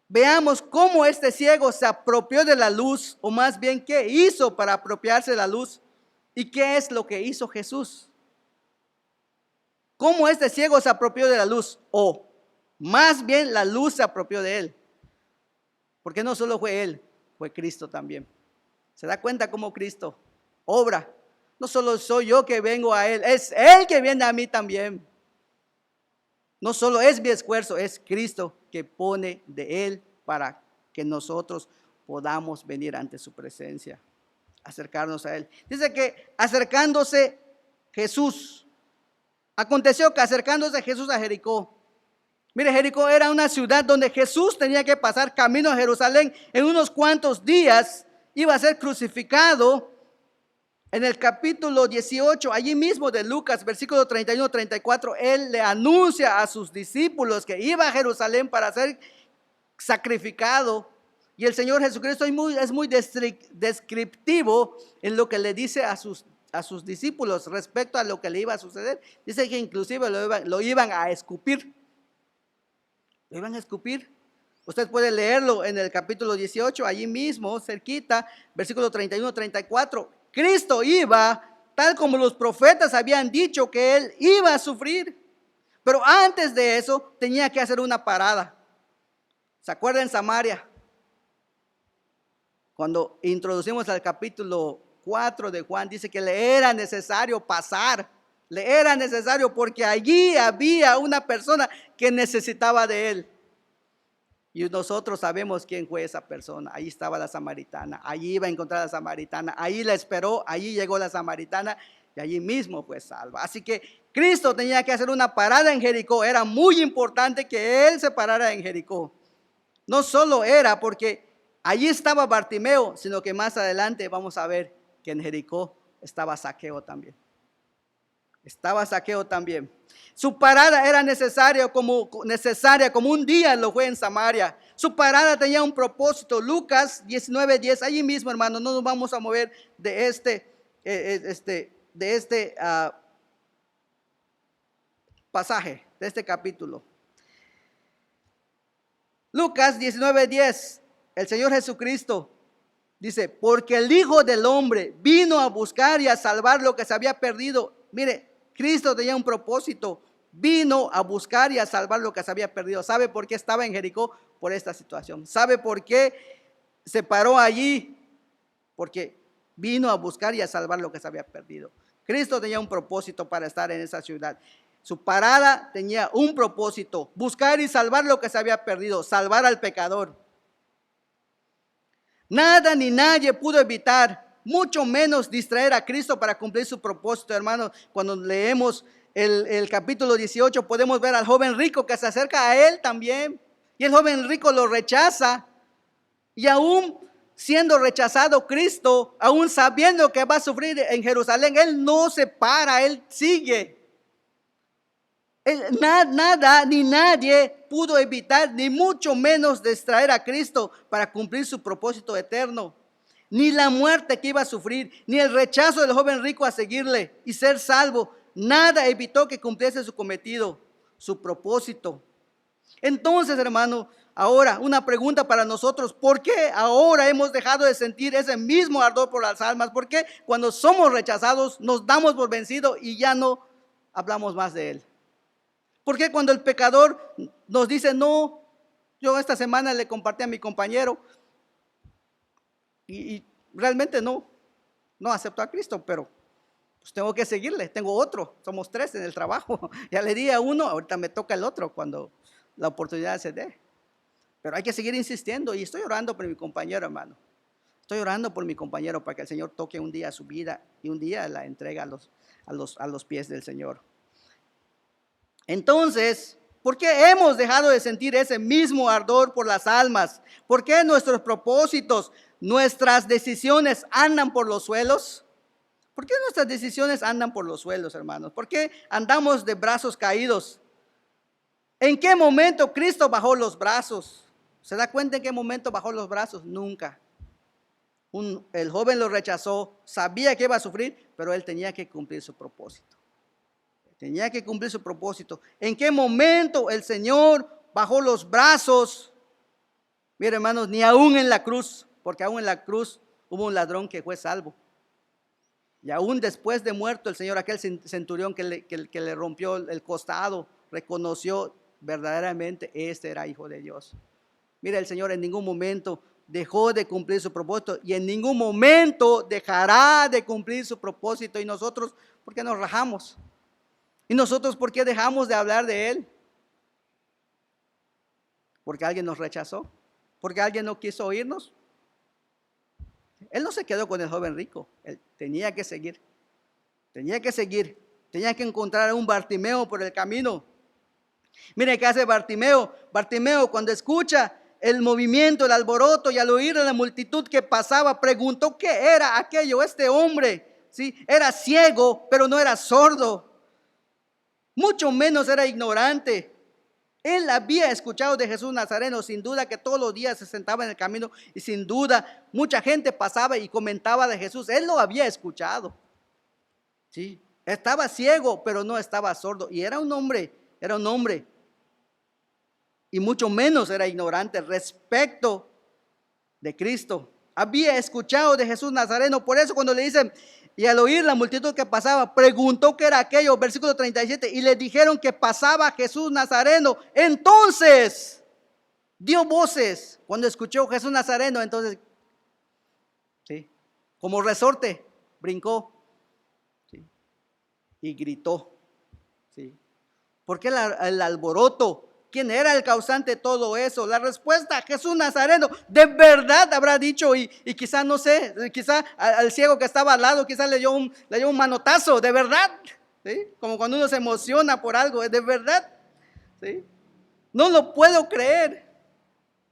veamos cómo este ciego se apropió de la luz, o más bien qué hizo para apropiarse de la luz y qué es lo que hizo Jesús. ¿Cómo este ciego se apropió de la luz? O más bien la luz se apropió de él. Porque no solo fue él, fue Cristo también. ¿Se da cuenta cómo Cristo obra? No solo soy yo que vengo a él, es él que viene a mí también. No solo es mi esfuerzo, es Cristo que pone de él para que nosotros podamos venir ante su presencia, acercarnos a él. Dice que acercándose Jesús, aconteció que acercándose Jesús a Jericó. Mire, Jericó era una ciudad donde Jesús tenía que pasar camino a Jerusalén. En unos cuantos días iba a ser crucificado. En el capítulo 18, allí mismo de Lucas, versículo 31-34, él le anuncia a sus discípulos que iba a Jerusalén para ser sacrificado. Y el Señor Jesucristo es muy descriptivo en lo que le dice a sus discípulos respecto a lo que le iba a suceder. Dice que inclusive lo iban a escupir. Lo iban a escupir. Usted puede leerlo en el capítulo 18, allí mismo, cerquita, versículo 31-34. Cristo iba, tal como los profetas habían dicho que él iba a sufrir. Pero antes de eso tenía que hacer una parada. ¿Se acuerdan en Samaria? Cuando introducimos al capítulo 4 de Juan, dice que le era necesario pasar. Le era necesario porque allí había una persona que necesitaba de él. Y nosotros sabemos quién fue esa persona. Allí estaba la samaritana. Allí iba a encontrar a la samaritana. Allí la esperó. Allí llegó la samaritana. Y allí mismo fue salva. Así que Cristo tenía que hacer una parada en Jericó. Era muy importante que él se parara en Jericó. No solo era porque allí estaba Bartimeo, sino que más adelante vamos a ver que en Jericó estaba Zaqueo también. Estaba Zaqueo también. Su parada era necesaria como un día lo fue en Samaria. Su parada tenía un propósito. Lucas 19:10, allí mismo, hermano, no nos vamos a mover de este pasaje, de este capítulo. Lucas 19:10, el Señor Jesucristo dice, porque el Hijo del Hombre vino a buscar y a salvar lo que se había perdido. Mire, Cristo tenía un propósito, vino a buscar y a salvar lo que se había perdido. ¿Sabe por qué estaba en Jericó? Por esta situación. ¿Sabe por qué se paró allí? Porque vino a buscar y a salvar lo que se había perdido. Cristo tenía un propósito para estar en esa ciudad. Su parada tenía un propósito, buscar y salvar lo que se había perdido, salvar al pecador. Nada ni nadie pudo evitar, mucho menos distraer a Cristo para cumplir su propósito, hermano. Cuando leemos el capítulo 18 podemos ver al joven rico que se acerca a él también. Y el joven rico lo rechaza. Y aún siendo rechazado Cristo, aún sabiendo que va a sufrir en Jerusalén, Él no se para, Él sigue. Nada ni nadie pudo evitar, ni mucho menos distraer a Cristo para cumplir su propósito eterno. Ni la muerte que iba a sufrir, ni el rechazo del joven rico a seguirle y ser salvo, nada evitó que cumpliese su cometido, su propósito. Entonces, hermano, ahora una pregunta para nosotros: ¿por qué ahora hemos dejado de sentir ese mismo ardor por las almas? ¿Por qué cuando somos rechazados nos damos por vencidos y ya no hablamos más de Él? ¿Por qué cuando el pecador nos dice no? Yo esta semana le compartí a mi compañero y realmente no aceptó a Cristo, pero pues tengo que seguirle, tengo otro, somos 3 en el trabajo, ya le di a uno, ahorita me toca el otro cuando la oportunidad se dé. Pero hay que seguir insistiendo y estoy orando por mi compañero, hermano. Estoy orando por mi compañero para que el Señor toque un día su vida y un día la entrega a los pies del Señor. Entonces, ¿por qué hemos dejado de sentir ese mismo ardor por las almas? ¿Por qué nuestros propósitos, nuestras decisiones andan por los suelos? ¿Por qué nuestras decisiones andan por los suelos, hermanos? ¿Por qué andamos de brazos caídos? ¿En qué momento Cristo bajó los brazos? ¿Se da cuenta en qué momento bajó los brazos? Nunca. El joven lo rechazó, sabía que iba a sufrir, pero él tenía que cumplir su propósito. Tenía que cumplir su propósito. ¿En qué momento el Señor bajó los brazos? Mira, hermanos, ni aún en la cruz, porque aún en la cruz hubo un ladrón que fue salvo. Y aún después de muerto el Señor, aquel centurión que le rompió el costado, reconoció verdaderamente este era hijo de Dios. Mira, el Señor en ningún momento dejó de cumplir su propósito y en ningún momento dejará de cumplir su propósito. Y nosotros, ¿por qué nos rajamos? ¿Y nosotros por qué dejamos de hablar de Él? ¿Porque alguien nos rechazó? ¿Porque alguien no quiso oírnos? Él no se quedó con el joven rico, él tenía que seguir, tenía que encontrar a un Bartimeo por el camino. Mire qué hace Bartimeo. Bartimeo, cuando escucha el movimiento, el alboroto, y al oír a la multitud que pasaba, preguntó qué era aquello. Este hombre, ¿sí?, era ciego, pero no era sordo, mucho menos era ignorante. Él había escuchado de Jesús Nazareno, sin duda que todos los días se sentaba en el camino y sin duda mucha gente pasaba y comentaba de Jesús. Él lo había escuchado. Sí, estaba ciego, pero no estaba sordo, y era un hombre y mucho menos era ignorante respecto de Cristo. Había escuchado de Jesús Nazareno. Por eso cuando le dicen, y al oír la multitud que pasaba, preguntó qué era aquello, versículo 37, y le dijeron que pasaba Jesús Nazareno. Entonces dio voces cuando escuchó Jesús Nazareno. Entonces, sí, como resorte, brincó, sí, y gritó. Sí. ¿Por qué el alboroto? ¿Quién era el causante de todo eso? La respuesta: Jesús Nazareno. De verdad habrá dicho, y quizá, no sé, quizá al ciego que estaba al lado, quizá le dio un manotazo. De verdad, ¿sí? Como cuando uno se emociona por algo, de verdad, ¿sí? No lo puedo creer.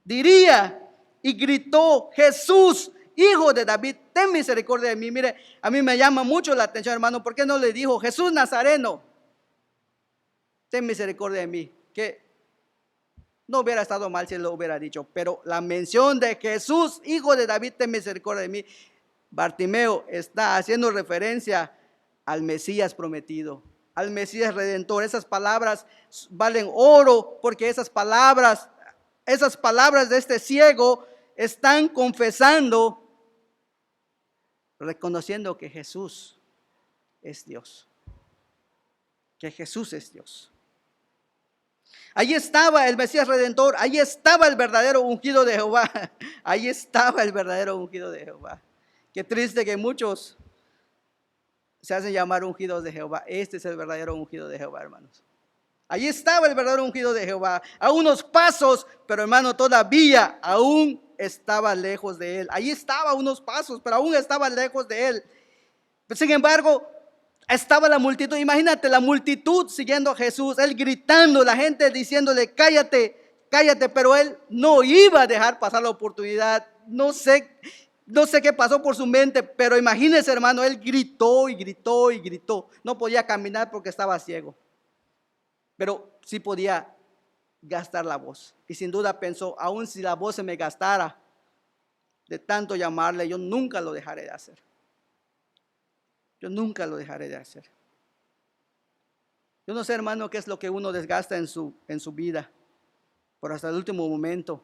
Diría y gritó: Jesús, hijo de David, ten misericordia de mí. Mire, a mí me llama mucho la atención, hermano. ¿Por qué no le dijo: Jesús Nazareno, ten misericordia de mí? Que no hubiera estado mal si él lo hubiera dicho, pero la mención de Jesús, hijo de David, ten misericordia de mí. Bartimeo está haciendo referencia al Mesías prometido, al Mesías redentor. Esas palabras valen oro, porque esas palabras de este ciego están confesando, reconociendo que Jesús es Dios, que Jesús es Dios. Allí estaba el Mesías Redentor, allí estaba el verdadero ungido de Jehová, allí estaba el verdadero ungido de Jehová. Qué triste que muchos se hacen llamar ungidos de Jehová. Este es el verdadero ungido de Jehová, hermanos. Allí estaba el verdadero ungido de Jehová, a unos pasos, pero hermano, todavía aún estaba lejos de él. Allí estaba a unos pasos, pero aún estaba lejos de él. Sin embargo, estaba la multitud. Imagínate la multitud siguiendo a Jesús, él gritando, la gente diciéndole: cállate, cállate, pero él no iba a dejar pasar la oportunidad. no sé qué pasó por su mente, pero imagínense, hermano, él gritó y gritó y gritó. No podía caminar porque estaba ciego, pero sí podía gastar la voz. Y sin duda pensó, aun si la voz se me gastara de tanto llamarle, yo nunca lo dejaré de hacer. Yo nunca lo dejaré de hacer. Yo no sé, hermano, qué es lo que uno desgasta en su vida, pero hasta el último momento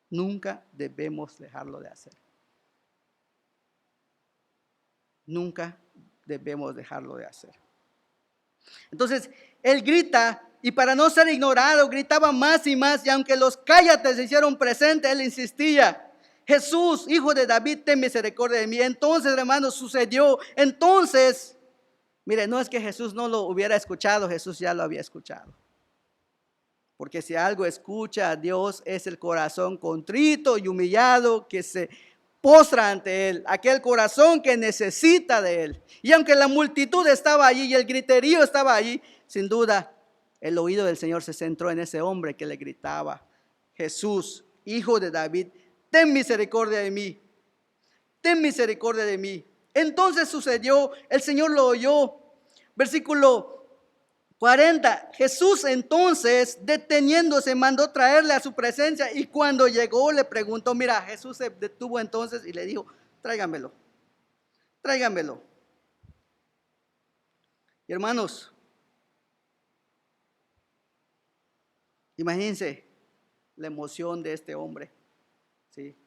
nunca debemos dejarlo de hacer. Nunca debemos dejarlo de hacer. Entonces, él grita, y para no ser ignorado, gritaba más y más, y aunque los cállate se hicieron presentes, él insistía: Jesús, hijo de David, ten misericordia de mí. Entonces, hermanos, sucedió. Entonces, mire, no es que Jesús no lo hubiera escuchado, Jesús ya lo había escuchado. Porque si algo escucha a Dios es el corazón contrito y humillado que se postra ante Él, aquel corazón que necesita de Él. Y aunque la multitud estaba allí y el griterío estaba allí, sin duda el oído del Señor se centró en ese hombre que le gritaba: Jesús, hijo de David, ten misericordia de mí, ten misericordia de mí. Entonces sucedió, el Señor lo oyó. Versículo 40, Jesús entonces, deteniéndose, mandó traerle a su presencia, y cuando llegó le preguntó, mira, Jesús se detuvo entonces y le dijo: tráigamelo, tráigamelo. Y hermanos, imagínense la emoción de este hombre, ¿sí?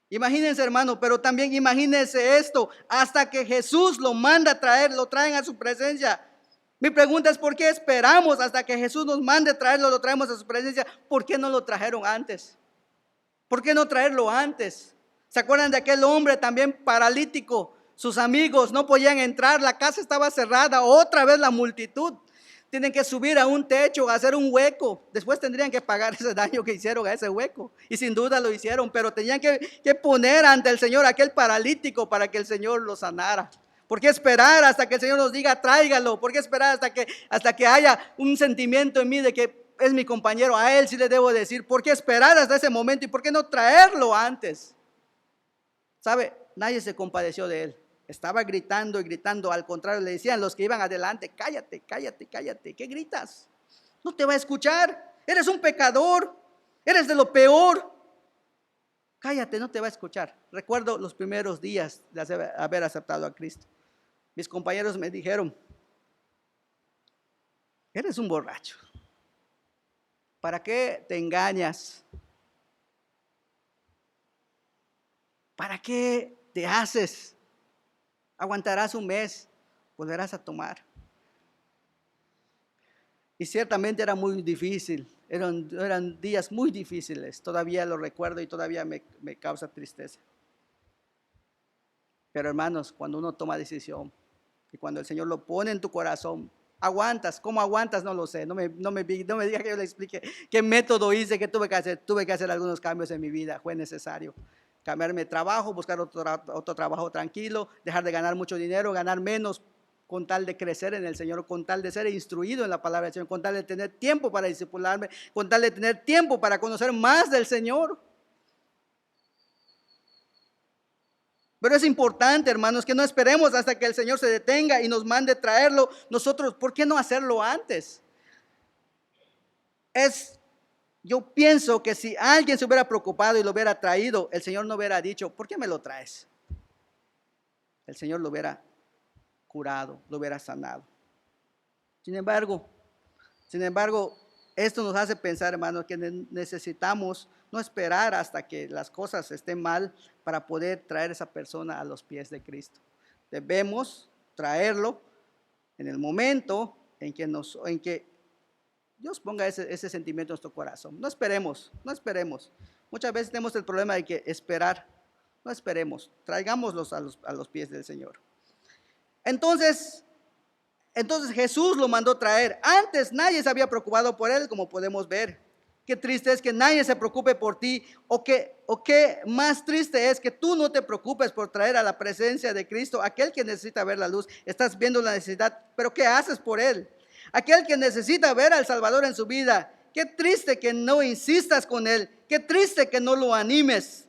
Imagínense, hermano, pero también imagínense esto: hasta que Jesús lo manda a traer, lo traen a su presencia. Mi pregunta es: ¿por qué esperamos hasta que Jesús nos mande traerlo, lo traemos a su presencia? ¿Por qué no lo trajeron antes? ¿Por qué no traerlo antes? ¿Se acuerdan de aquel hombre también paralítico? Sus amigos no podían entrar, la casa estaba cerrada, otra vez la multitud. Tienen que subir a un techo, hacer un hueco. Después tendrían que pagar ese daño que hicieron a ese hueco. Y sin duda lo hicieron, pero tenían que poner ante el Señor aquel paralítico para que el Señor lo sanara. ¿Por qué esperar hasta que el Señor nos diga tráigalo? ¿Por qué esperar hasta que haya un sentimiento en mí de que es mi compañero? A él sí le debo decir. ¿Por qué esperar hasta ese momento? ¿Y por qué no traerlo antes? ¿Sabe? Nadie se compadeció de él. Estaba gritando y gritando. Al contrario, le decían los que iban adelante: cállate, cállate, cállate. ¿Qué gritas? No te va a escuchar. Eres un pecador. Eres de lo peor. Cállate, no te va a escuchar. Recuerdo los primeros días de haber aceptado a Cristo. Mis compañeros me dijeron: eres un borracho. ¿Para qué te engañas? ¿Para qué te haces? Aguantarás un mes, volverás a tomar. Y ciertamente era muy difícil, eran días muy difíciles. Todavía lo recuerdo y todavía me causa tristeza. Pero hermanos, cuando uno toma decisión y cuando el Señor lo pone en tu corazón, aguantas. ¿Cómo aguantas? No lo sé. No me diga que yo le explique qué método hice, qué tuve que hacer. Tuve que hacer algunos cambios en mi vida, fue necesario. Cambiarme de trabajo, buscar otro trabajo tranquilo, dejar de ganar mucho dinero, ganar menos, con tal de crecer en el Señor, con tal de ser instruido en la palabra del Señor, con tal de tener tiempo para discipularme, con tal de tener tiempo para conocer más del Señor. Pero es importante, hermanos, que no esperemos hasta que el Señor se detenga y nos mande traerlo. Nosotros, ¿por qué no hacerlo antes? Yo pienso que si alguien se hubiera preocupado y lo hubiera traído, el Señor no hubiera dicho: ¿por qué me lo traes? El Señor lo hubiera curado, lo hubiera sanado. Sin embargo, esto nos hace pensar, hermanos, que necesitamos no esperar hasta que las cosas estén mal para poder traer a esa persona a los pies de Cristo. Debemos traerlo en el momento en que Dios ponga ese sentimiento en nuestro corazón. No esperemos. Muchas veces tenemos el problema de que esperar. No esperemos, traigámoslos a los pies del Señor. Entonces Jesús lo mandó traer. Antes nadie se había preocupado por él, como podemos ver. Qué triste es que nadie se preocupe por ti, o qué más triste es que tú no te preocupes por traer a la presencia de Cristo aquel que necesita ver la luz. Estás viendo la necesidad, pero ¿qué haces por él? Aquel que necesita ver al Salvador en su vida. Qué triste que no insistas con él. Qué triste que no lo animes.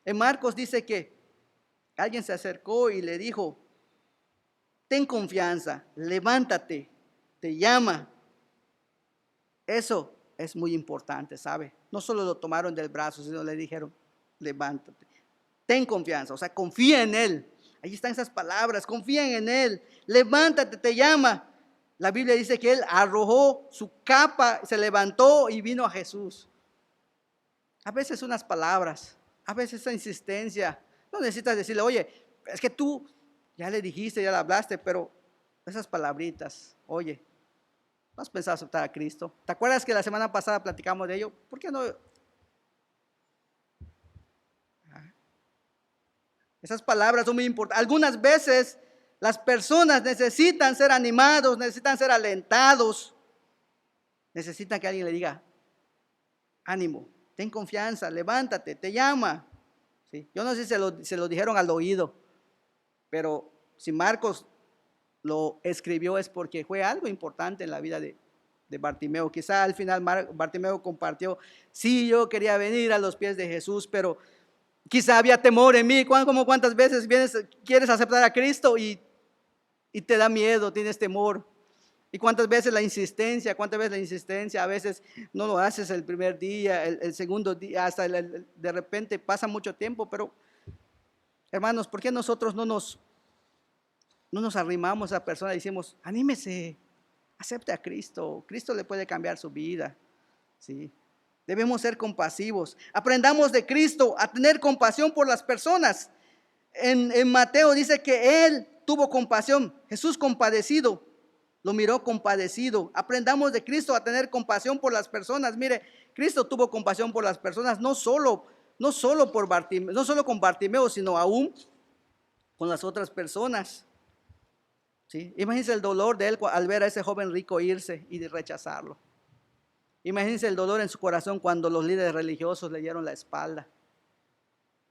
En Marcos dice que alguien se acercó y le dijo, ten confianza, levántate, te llama. Eso es muy importante, ¿sabe? No solo lo tomaron del brazo, sino le dijeron, levántate, ten confianza, o sea, confía en Él. Ahí están esas palabras, confían en Él, levántate, te llama. La Biblia dice que Él arrojó su capa, se levantó y vino a Jesús. A veces unas palabras, a veces esa insistencia, no necesitas decirle, oye, es que tú ya le dijiste, ya le hablaste, pero esas palabritas, oye, ¿no has pensado aceptar a Cristo? ¿Te acuerdas que la semana pasada platicamos de ello? ¿Por qué no? Esas palabras son muy importantes. Algunas veces las personas necesitan ser animados, necesitan ser alentados, necesitan que alguien le diga, ánimo, ten confianza, levántate, te llama. ¿Sí? Yo no sé si se lo dijeron al oído, pero si Marcos lo escribió es porque fue algo importante en la vida de Bartimeo. Quizá al final Bartimeo compartió, sí, yo quería venir a los pies de Jesús, pero quizá había temor en mí. Como cuántas veces quieres aceptar a Cristo y te da miedo, tienes temor. Y cuántas veces la insistencia, a veces no lo haces el primer día, el segundo día, hasta de repente pasa mucho tiempo. Pero hermanos, ¿por qué nosotros no nos arrimamos a la persona y decimos, anímese, acepte a Cristo, Cristo le puede cambiar su vida? ¿Sí? Debemos ser compasivos, aprendamos de Cristo a tener compasión por las personas. En Mateo dice que Él tuvo compasión, Jesús compadecido, lo miró compadecido. Aprendamos de Cristo a tener compasión por las personas. Mire, Cristo tuvo compasión por las personas, no solo con Bartimeo, sino aún con las otras personas. ¿Sí? Imagínense el dolor de él al ver a ese joven rico irse y de rechazarlo. Imagínense el dolor en su corazón cuando los líderes religiosos le dieron la espalda.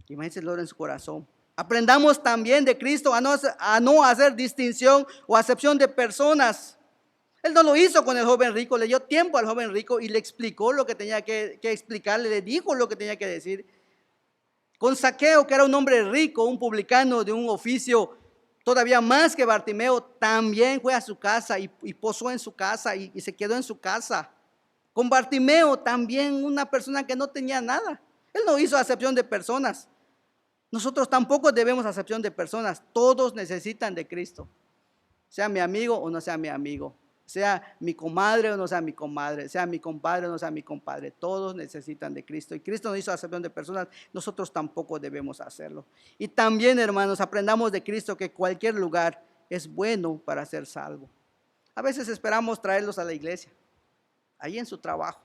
Imagínense el dolor en su corazón. Aprendamos también de Cristo a no hacer distinción o acepción de personas. Él no lo hizo con el joven rico, le dio tiempo al joven rico y le explicó lo que tenía que explicarle, le dijo lo que tenía que decir. Con Zaqueo, que era un hombre rico, un publicano de un oficio todavía más que Bartimeo, también fue a su casa y posó en su casa y se quedó en su casa. Con Bartimeo también, una persona que no tenía nada. Él no hizo acepción de personas. Nosotros tampoco debemos acepción de personas. Todos necesitan de Cristo. Sea mi amigo o no sea mi amigo. Sea mi comadre o no sea mi comadre. Sea mi compadre o no sea mi compadre. Todos necesitan de Cristo. Y Cristo no hizo acepción de personas. Nosotros tampoco debemos hacerlo. Y también, hermanos, aprendamos de Cristo que cualquier lugar es bueno para ser salvo. A veces esperamos traerlos a la iglesia. Allí en su trabajo.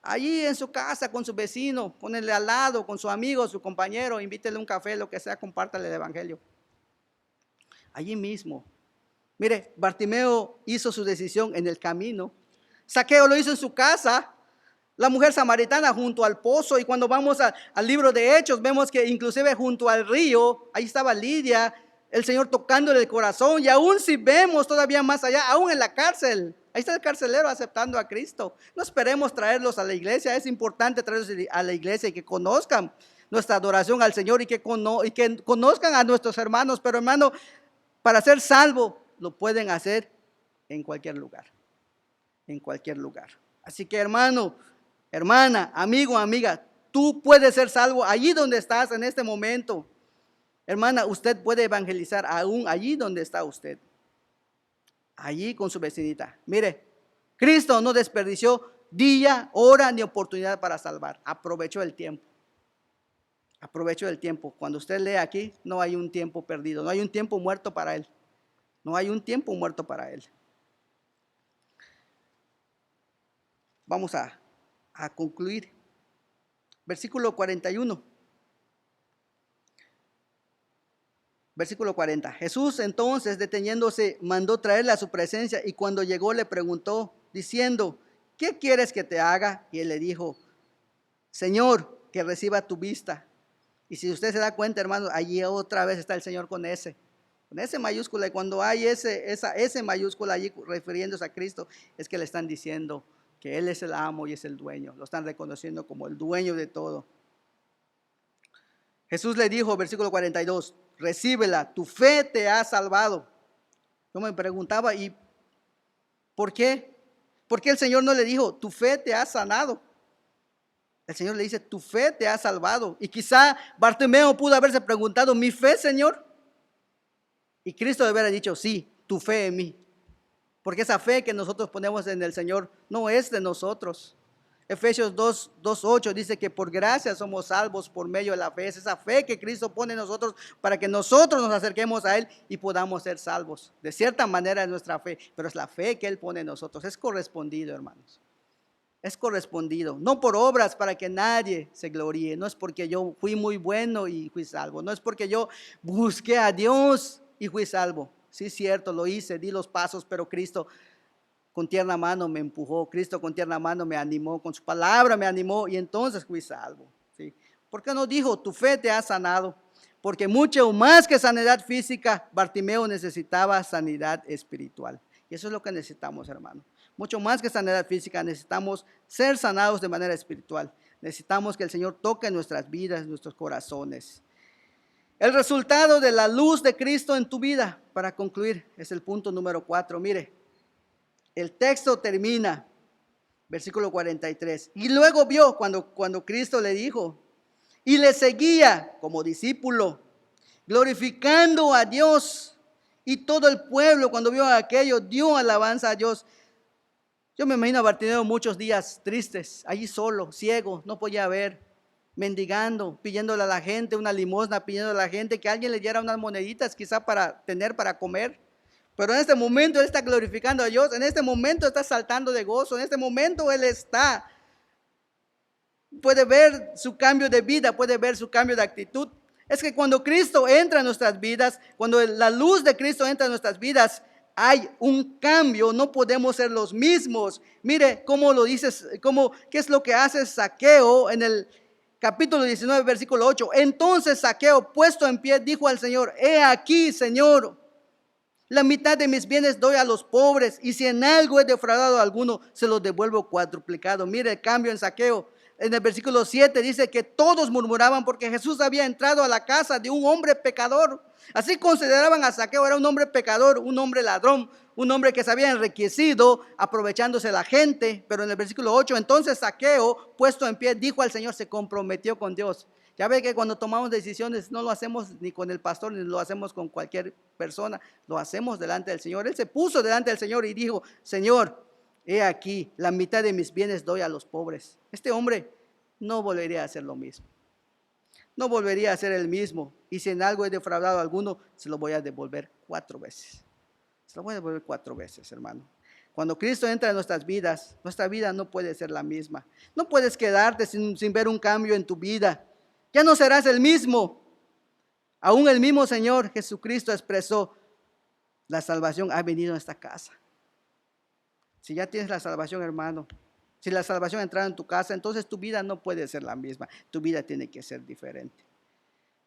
Allí en su casa, con su vecino, con el de al lado, con su amigo, su compañero, invítele un café, lo que sea, compártale el evangelio. Allí mismo. Mire, Bartimeo hizo su decisión en el camino. Zaqueo lo hizo en su casa. La mujer samaritana junto al pozo. Y cuando vamos al libro de Hechos, vemos que inclusive junto al río, ahí estaba Lidia, el Señor tocándole el corazón. Y aún si vemos todavía más allá, aún en la cárcel, ahí está el carcelero aceptando a Cristo. No esperemos traerlos a la iglesia. Es importante traerlos a la iglesia y que conozcan nuestra adoración al Señor y que conozcan a nuestros hermanos. Pero hermano, para ser salvo, lo pueden hacer en cualquier lugar. En cualquier lugar. Así que hermano, hermana, amigo, amiga, tú puedes ser salvo allí donde estás en este momento. Hermana, usted puede evangelizar aún allí donde está usted. Allí con su vecinita. Mire, Cristo no desperdició día, hora ni oportunidad para salvar. Aprovechó el tiempo. Aprovechó el tiempo. Cuando usted lee aquí, no hay un tiempo perdido. No hay un tiempo muerto para Él. No hay un tiempo muerto para Él. Vamos a concluir. Versículo 41. Versículo 40. Jesús entonces, deteniéndose, mandó traerle a su presencia y cuando llegó le preguntó, diciendo, ¿qué quieres que te haga? Y él le dijo, Señor, que reciba tu vista. Y si usted se da cuenta, hermano, allí otra vez está el Señor con S mayúscula. Y cuando hay esa S mayúscula allí refiriéndose a Cristo, es que le están diciendo que Él es el amo y es el dueño. Lo están reconociendo como el dueño de todo. Jesús le dijo, versículo 42, recíbela, tu fe te ha salvado. Yo me preguntaba, ¿y por qué? ¿Por qué el Señor no le dijo, tu fe te ha sanado? El Señor le dice, tu fe te ha salvado. Y quizá Bartimeo pudo haberse preguntado, ¿mi fe, Señor? Y Cristo debe haber dicho, sí, tu fe en mí. Porque esa fe que nosotros ponemos en el Señor no es de nosotros. Efesios 2:8 dice que por gracia somos salvos por medio de la fe. Es esa fe que Cristo pone en nosotros para que nosotros nos acerquemos a Él y podamos ser salvos. De cierta manera es nuestra fe, pero es la fe que Él pone en nosotros. Es correspondido, hermanos. Es correspondido, no por obras para que nadie se gloríe. No es porque yo fui muy bueno y fui salvo. No es porque yo busqué a Dios y fui salvo. Sí, es cierto, lo hice, di los pasos, pero Cristo con tierna mano me empujó. Cristo con tierna mano me animó, con su palabra me animó y entonces fui salvo. ¿Sí? ¿Por qué no dijo, tu fe te ha sanado? Porque mucho más que sanidad física, Bartimeo necesitaba sanidad espiritual. Y eso es lo que necesitamos, hermano. Mucho más que sanidad física, necesitamos ser sanados de manera espiritual. Necesitamos que el Señor toque nuestras vidas, nuestros corazones. El resultado de la luz de Cristo en tu vida, para concluir, es el punto número 4. Mire, el texto termina, versículo 43. Y luego vio cuando Cristo le dijo, y le seguía como discípulo, glorificando a Dios. Y todo el pueblo, cuando vio aquello, dio alabanza a Dios. Yo me imagino a Bartimeo muchos días tristes, allí solo, ciego, no podía ver, mendigando, pidiéndole a la gente una limosna, pidiéndole a la gente que alguien le diera unas moneditas quizá para tener para comer. Pero en este momento Él está glorificando a Dios, en este momento está saltando de gozo, en este momento Él puede ver su cambio de vida, puede ver su cambio de actitud. Es que cuando Cristo entra en nuestras vidas, cuando la luz de Cristo entra en nuestras vidas, hay un cambio, no podemos ser los mismos. Mire cómo lo dices, qué es lo que hace Zaqueo en el capítulo 19, versículo 8. Entonces Zaqueo, puesto en pie, dijo al Señor, he aquí, Señor, la mitad de mis bienes doy a los pobres, y si en algo he defraudado a alguno, se los devuelvo cuadruplicado. Mire el cambio en Zaqueo. En el versículo 7 dice que todos murmuraban porque Jesús había entrado a la casa de un hombre pecador. Así consideraban a Zaqueo, era un hombre pecador, un hombre ladrón, un hombre que se había enriquecido aprovechándose de la gente. Pero en el versículo 8, entonces Zaqueo, puesto en pie, dijo al Señor, se comprometió con Dios. Ya ve que cuando tomamos decisiones no lo hacemos ni con el pastor, ni lo hacemos con cualquier persona, lo hacemos delante del Señor. Él se puso delante del Señor y dijo, Señor, he aquí, la mitad de mis bienes doy a los pobres. Este hombre no volvería a hacer lo mismo. No volvería a ser el mismo. Y si en algo he defraudado a alguno, se lo voy a devolver 4 veces. Se lo voy a devolver 4 veces, hermano. Cuando Cristo entra en nuestras vidas, nuestra vida no puede ser la misma. No puedes quedarte sin ver un cambio en tu vida. Ya no serás el mismo. Aún el mismo Señor Jesucristo expresó, la salvación ha venido a esta casa. Si ya tienes la salvación, hermano, si la salvación ha entrado en tu casa, entonces tu vida no puede ser la misma. Tu vida tiene que ser diferente.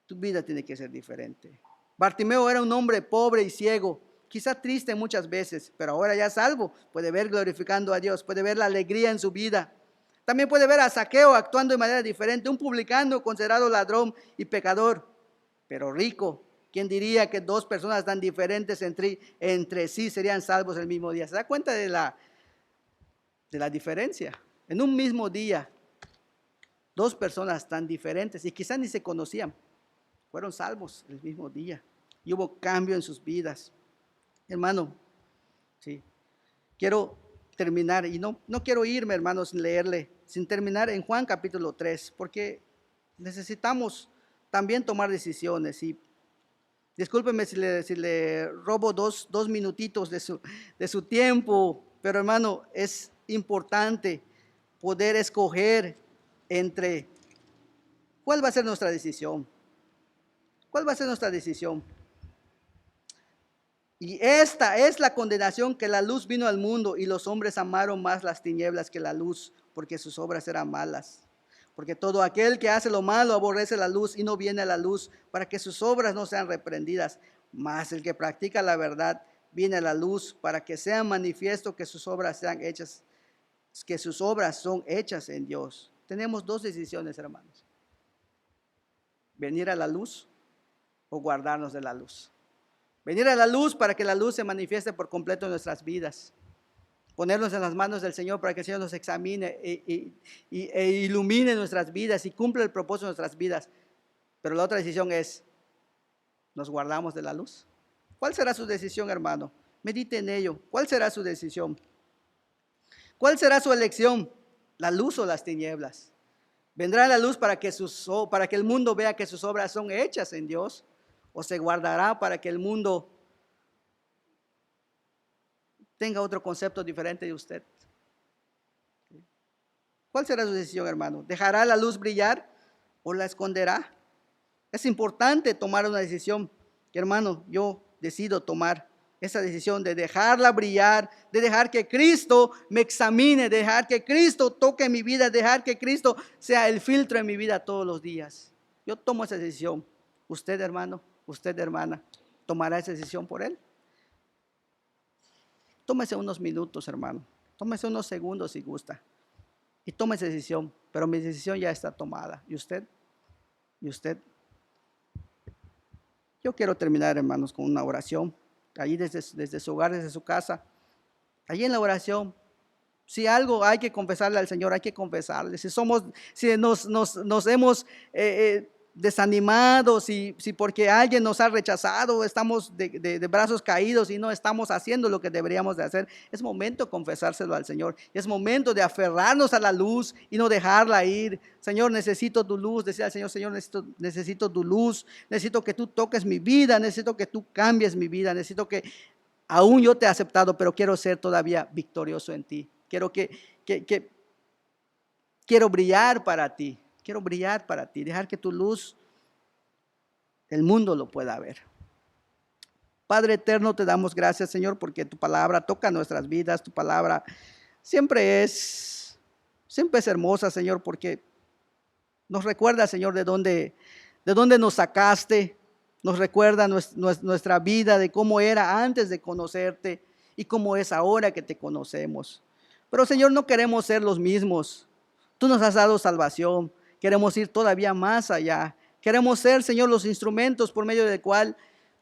Tu vida tiene que ser diferente. Bartimeo era un hombre pobre y ciego, quizá triste muchas veces, pero ahora ya salvo, puede ver glorificando a Dios, puede ver la alegría en su vida. También puede ver a Zaqueo actuando de manera diferente, un publicano considerado ladrón y pecador, pero rico. ¿Quién diría que 2 personas tan diferentes entre sí serían salvos el mismo día? ¿Se da cuenta de la diferencia? En un mismo día, 2 personas tan diferentes y quizás ni se conocían, fueron salvos el mismo día y hubo cambio en sus vidas. Hermano, sí, quiero terminar y no quiero irme, hermano, sin terminar en Juan capítulo 3, porque necesitamos también tomar decisiones. Y discúlpeme si le robo dos minutitos de su tiempo, pero hermano, es importante poder escoger entre cuál va a ser nuestra decisión. ¿Cuál va a ser nuestra decisión? Y esta es la condenación, que la luz vino al mundo y los hombres amaron más las tinieblas que la luz, porque sus obras eran malas. Porque todo aquel que hace lo malo aborrece la luz y no viene a la luz para que sus obras no sean reprendidas. Mas el que practica la verdad viene a la luz para que sea manifiesto que sus obras son hechas en Dios. Tenemos 2 decisiones, hermanos. ¿Venir a la luz o guardarnos de la luz? Venir a la luz para que la luz se manifieste por completo en nuestras vidas. Ponernos en las manos del Señor para que el Señor nos examine e ilumine nuestras vidas y cumpla el propósito de nuestras vidas. Pero la otra decisión es, ¿nos guardamos de la luz? ¿Cuál será su decisión, hermano? Medite en ello. ¿Cuál será su decisión? ¿Cuál será su elección? ¿La luz o las tinieblas? ¿Vendrá la luz para que el mundo vea que sus obras son hechas en Dios? ¿O se guardará para que el mundo tenga otro concepto diferente de usted? ¿Cuál será su decisión, hermano? ¿Dejará la luz brillar o la esconderá? Es importante tomar una decisión. Hermano, yo decido tomar esa decisión de dejarla brillar, de dejar que Cristo me examine, de dejar que Cristo toque mi vida, de dejar que Cristo sea el filtro en mi vida todos los días. Yo tomo esa decisión. Usted, hermano, usted, hermana, ¿tomará esa decisión por Él? Tómese unos minutos, hermano. Tómese unos segundos si gusta. Y tome esa decisión. Pero mi decisión ya está tomada. ¿Y usted? ¿Y usted? Yo quiero terminar, hermanos, con una oración. Allí desde su hogar, desde su casa. Allí en la oración. Si algo hay que confesarle al Señor, hay que confesarle. Si nos hemos desanimado, si porque alguien nos ha rechazado, estamos de brazos caídos y no estamos haciendo lo que deberíamos de hacer, es momento de confesárselo al Señor. Es momento de aferrarnos a la luz y no dejarla ir. Señor, necesito tu luz. Decir al Señor, Señor, necesito tu luz. Necesito que tú toques mi vida. Necesito que tú cambies mi vida. Necesito que aún yo te he aceptado, pero quiero ser todavía victorioso en ti. Quiero brillar para ti. Quiero brillar para ti. Dejar que tu luz, el mundo lo pueda ver. Padre eterno, te damos gracias, Señor, porque tu palabra toca nuestras vidas. Tu palabra siempre es hermosa, Señor, porque nos recuerda, Señor, de dónde nos sacaste. Nos recuerda nuestra vida, de cómo era antes de conocerte y cómo es ahora que te conocemos. Pero, Señor, no queremos ser los mismos. Tú nos has dado salvación. Queremos ir todavía más allá. Queremos ser, Señor, los instrumentos por medio del cual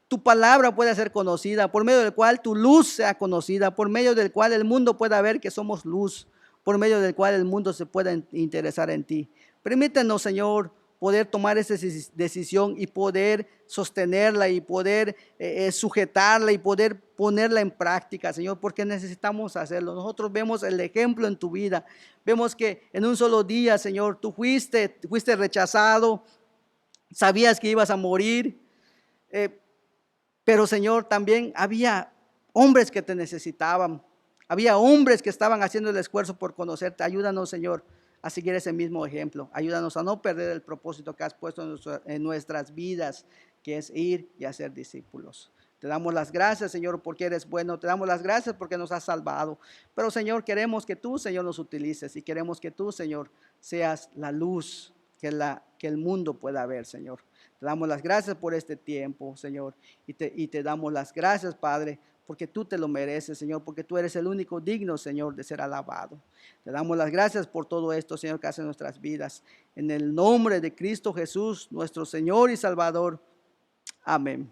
tu palabra pueda ser conocida, por medio del cual tu luz sea conocida, por medio del cual el mundo pueda ver que somos luz, por medio del cual el mundo se pueda interesar en ti. Permítanos, Señor, poder tomar esa decisión y poder sostenerla y poder sujetarla y poder ponerla en práctica, Señor, porque necesitamos hacerlo. Nosotros vemos el ejemplo en tu vida. Vemos que en un solo día, Señor, tú fuiste rechazado, sabías que ibas a morir, pero, Señor, también había hombres que te necesitaban. Había hombres que estaban haciendo el esfuerzo por conocerte. Ayúdanos, Señor, a seguir ese mismo ejemplo. Ayúdanos a no perder el propósito que has puesto en nuestras vidas, que es ir y hacer discípulos. Te damos las gracias, Señor, porque eres bueno. Te damos las gracias porque nos has salvado. Pero, Señor, queremos que tú, Señor, nos utilices y queremos que tú, Señor, seas la luz que el mundo pueda ver, Señor. Te damos las gracias por este tiempo, Señor, y te damos las gracias, Padre, porque tú te lo mereces, Señor, porque tú eres el único digno, Señor, de ser alabado. Te damos las gracias por todo esto, Señor, que hace en nuestras vidas. En el nombre de Cristo Jesús, nuestro Señor y Salvador. Amén.